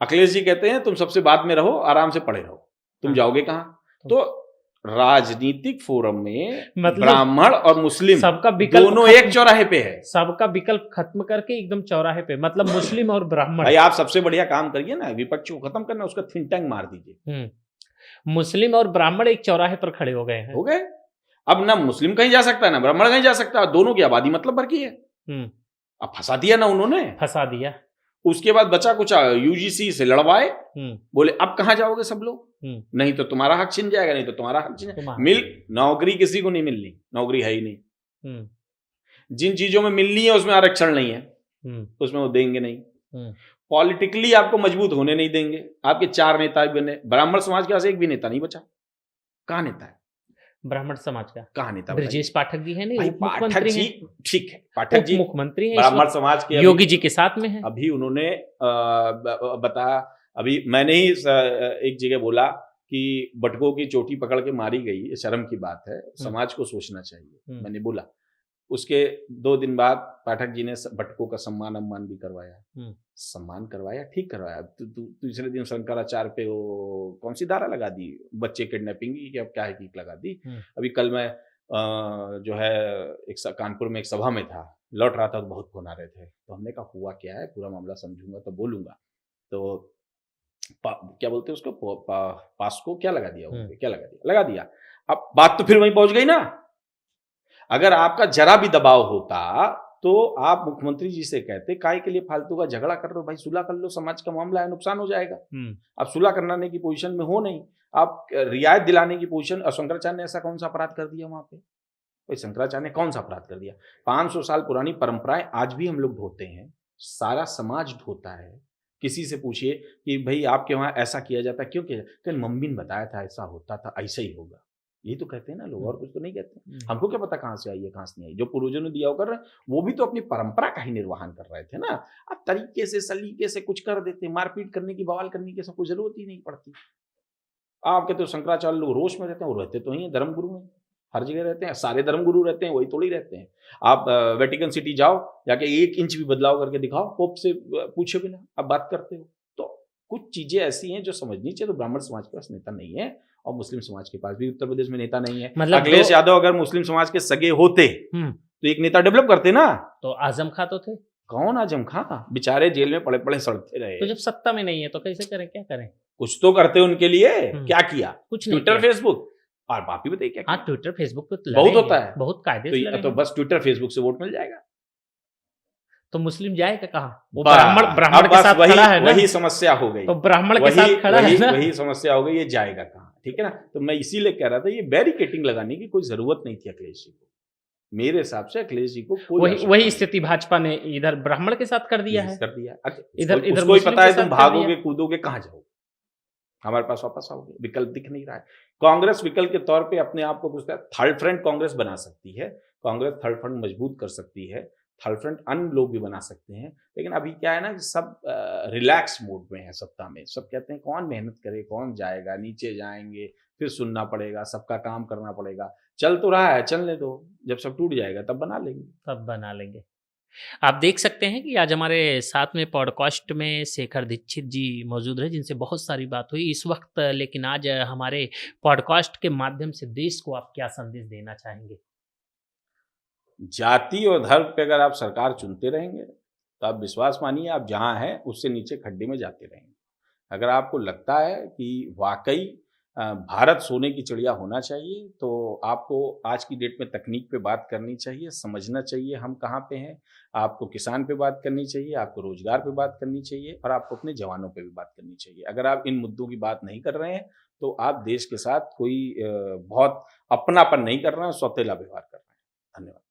अखिलेश जी कहते हैं तुम सबसे बाद में रहो, आराम से पड़े रहो, तुम जाओगे कहाँ? तो राजनीतिक फोरम में मतलब ब्राह्मण और मुस्लिम सबका विकल्प दोनों खत्म- एक चौराहे पे है। सबका विकल्प खत्म करके एकदम चौराहे पे, मतलब मुस्लिम और ब्राह्मण। भाई आप सबसे बढ़िया काम करिए ना, विपक्ष को खत्म करना, उसका थिंक टैंक मार दीजिए। मुस्लिम और ब्राह्मण एक चौराहे पर खड़े हो गए हैं। हो गए। अब ना मुस्लिम कहीं जा सकता है ना ब्राह्मण कहीं जा सकता है, दोनों की आबादी मतलब भर की है। अब फंसा दिया ना उन्होंने, फंसा दिया। उसके बाद बचा कुछ यूजीसी से लड़वाए, बोले अब कहाँ जाओगे सब लोग, नहीं तो तुम्हारा हक छिन जाएगा, नहीं तो तुम्हारा हक छिन जाएगा। मिल नौकरी किसी को नहीं मिलनी, नौकरी है ही नहीं। जिन चीजों में मिलनी है उसमें आरक्षण नहीं है, उसमें वो देंगे नहीं। पॉलिटिकली आपको मजबूत होने नहीं देंगे। आपके 4 नेता बने, ब्राह्मण समाज के पास एक भी नेता नहीं बचा। कहाँ नेता है ब्राह्मण समाज का? कहाँ नेता? ब्रजेश पाठक जी है, नहीं भाई उप पाठक मुख्यमंत्री जी, हैं। ठीक है, पाठक जी मुख्यमंत्री हैं, ब्राह्मण समाज के योगी जी के साथ में है। अभी उन्होंने बताया, अभी मैंने ही एक जगह बोला कि बटकों की चोटी पकड़ के मारी गई, ये शर्म की बात है, समाज को सोचना चाहिए, मैंने बोला। उसके 2 दिन बाद पाठक जी ने बटकों का सम्मान भी करवाया, सम्मान करवाया, ठीक करवाया। दूसरे दिन शंकराचार्य पे वो कौन सी धारा लगा दी, बच्चे किडनैपिंग की, क्या क्या है की लगा दी। अभी कल मैं जो है एक कानपुर में एक सभा में था, लौट रहा था तो बहुत फोन आ रहे थे, तो हमने कहा हुआ क्या है, पूरा मामला समझूंगा तो बोलूंगा। तो क्या बोलते हैं उसको, पास्को क्या लगा दिया, क्या लगा दिया। अब बात तो फिर वहीं पहुंच गई ना। अगर आपका जरा भी दबाव होता तो आप मुख्यमंत्री जी से कहते काहे के लिए फालतू का झगड़ा कर रहे हो, भाई सुलह कर लो, समाज का मामला है, नुकसान हो जाएगा। आप सुलह करने की पोजीशन में हो नहीं, आप रियायत दिलाने की पोजीशन। और शंकराचार्य ने ऐसा कौन सा अपराध कर दिया वहां पे? भाई शंकराचार्य ने कौन सा अपराध कर दिया? 500 साल पुरानी परंपराएं आज भी हम लोग ढोते हैं, सारा समाज ढोता है। किसी से पूछिए कि भाई आपके वहां ऐसा किया जाता, क्यों किया जाता? मम्मी ने बताया था, ऐसा होता था, ऐसा ही होगा, यही तो कहते हैं ना लोग, और कुछ तो नहीं कहते। हमको क्या पता कहाँ से आई है कहाँ से नहीं आई। जो पूर्वजों ने दिया कर रहे हैं, वो भी तो अपनी परंपरा का ही निर्वहन कर रहे थे ना। अब तरीके से सलीके से कुछ कर देते, मारपीट करने की, बवाल करने की सबको जरूरत ही नहीं पड़ती। आप कहते हो शंकराचार्य लोग रोष में रहते हैं, वो रहते तो ही धर्मगुरु में, हर जगह रहते हैं, सारे धर्मगुरु रहते हैं, वही थोड़ी रहते हैं। आप वेटिकन सिटी जाओ, जाके 1 इंच भी बदलाव करके दिखाओ, पोप से पूछे बिना आप बात करते हो। तो कुछ चीजें ऐसी हैं जो समझनी चाहिए। तो ब्राह्मण समाज के पास नेता नहीं है, और मुस्लिम समाज के पास भी उत्तर प्रदेश में नेता नहीं है। मतलब अखिलेश यादव अगर मुस्लिम समाज के सगे होते तो एक नेता डेवलप करते ना। तो आजम खां तो थे। कौन आजम खां? बेचारे जेल में पड़े पड़े सड़ते रहे। तो जब सत्ता में नहीं है तो कैसे करें, क्या करें? कुछ तो करते उनके लिए। क्या किया? कुछ ट्विटर फेसबुक, और आप ही बताइए क्या? हाँ, ट्विटर फेसबुक पे बहुत होता है, बहुत कायदे तो बस ट्विटर फेसबुक से वोट मिल जाएगा। तो मुस्लिम जाएगा कहाँ? वो ब्राह्मण के साथ खड़ा है ना? वही समस्या हो गई। तो ब्राह्मण के साथ खड़ा है ना? वही समस्या हो गई, ये जाएगा कहाँ? ठीक है ना। तो मैं इसीलिए कह रहा था, ये बैरिकेटिंग लगाने की कोई जरूरत नहीं थी अखिलेश जी को। मेरे हिसाब से अखिलेश जी को वही स्थिति भाजपा ने इधर ब्राह्मण के साथ कर दिया है, इधर उसको ही पता है तुम भागोगे कूदोगे कहाँ जाओगे, हमारे पास वापस आओगे, विकल्प दिख नहीं रहा है। कांग्रेस विकल्प के तौर पे अपने आप को कुछ थर्ड फ्रंट कांग्रेस बना सकती है, कांग्रेस थर्ड फ्रंट मजबूत कर सकती है, थर्ड फ्रंट अन्य लोग भी बना सकते हैं। लेकिन अभी क्या है ना कि सब रिलैक्स मोड में है सत्ता में। सब कहते हैं कौन मेहनत करे, कौन जाएगा, नीचे जाएंगे, फिर सुनना पड़ेगा, सबका काम करना पड़ेगा। चल तो रहा है, चलने दो, जब सब टूट जाएगा तब बना लेंगे। आप देख सकते हैं कि आज हमारे साथ में पॉडकास्ट में शेखर दीक्षित जी मौजूद रहे, जिनसे बहुत सारी बात हुई इस वक्त। लेकिन आज हमारे पॉडकास्ट के माध्यम से देश को आप क्या संदेश देना चाहेंगे? जाति और धर्म पे अगर आप सरकार चुनते रहेंगे तो आप विश्वास मानिए, आप जहां हैं उससे नीचे खड्डे में जाते रहेंगे। अगर आपको लगता है कि वाकई भारत सोने की चिड़िया होना चाहिए, तो आपको आज की डेट में तकनीक पे बात करनी चाहिए, समझना चाहिए हम कहाँ पे हैं। आपको किसान पे बात करनी चाहिए, आपको रोजगार पे बात करनी चाहिए, और आपको अपने जवानों पे भी बात करनी चाहिए। अगर आप इन मुद्दों की बात नहीं कर रहे हैं तो आप देश के साथ कोई बहुत अपनापन नहीं कर रहे हैं, सौतेला व्यवहार कर रहे हैं। धन्यवाद।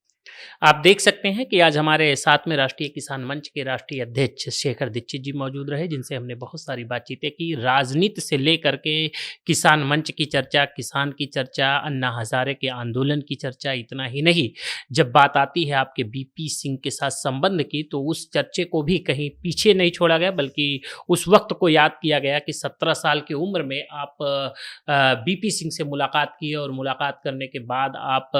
आप देख सकते हैं कि आज हमारे साथ में राष्ट्रीय किसान मंच के राष्ट्रीय अध्यक्ष शेखर दीक्षित जी मौजूद रहे, जिनसे हमने बहुत सारी बातचीतें की, राजनीति से लेकर के किसान मंच की चर्चा, किसान की चर्चा, अन्ना हजारे के आंदोलन की चर्चा। इतना ही नहीं, जब बात आती है आपके बीपी सिंह के साथ संबंध की, तो उस चर्चे को भी कहीं पीछे नहीं छोड़ा गया, बल्कि उस वक्त को याद किया गया कि 17 साल की उम्र में आप बीपी सिंह से मुलाकात की, और मुलाकात करने के बाद आप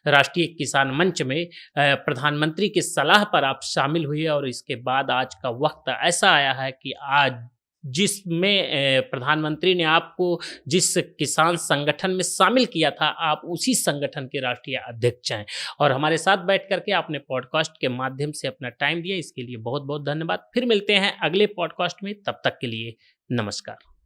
राष्ट्रीय किसान मंच में प्रधानमंत्री की सलाह पर आप शामिल हुए, और इसके बाद आज का वक्त ऐसा आया है कि आज जिसमें प्रधानमंत्री ने आपको जिस किसान संगठन में शामिल किया था, आप उसी संगठन के राष्ट्रीय अध्यक्ष हैं और हमारे साथ बैठ करके आपने पॉडकास्ट के माध्यम से अपना टाइम दिया, इसके लिए बहुत बहुत धन्यवाद। फिर मिलते हैं अगले पॉडकास्ट में, तब तक के लिए नमस्कार।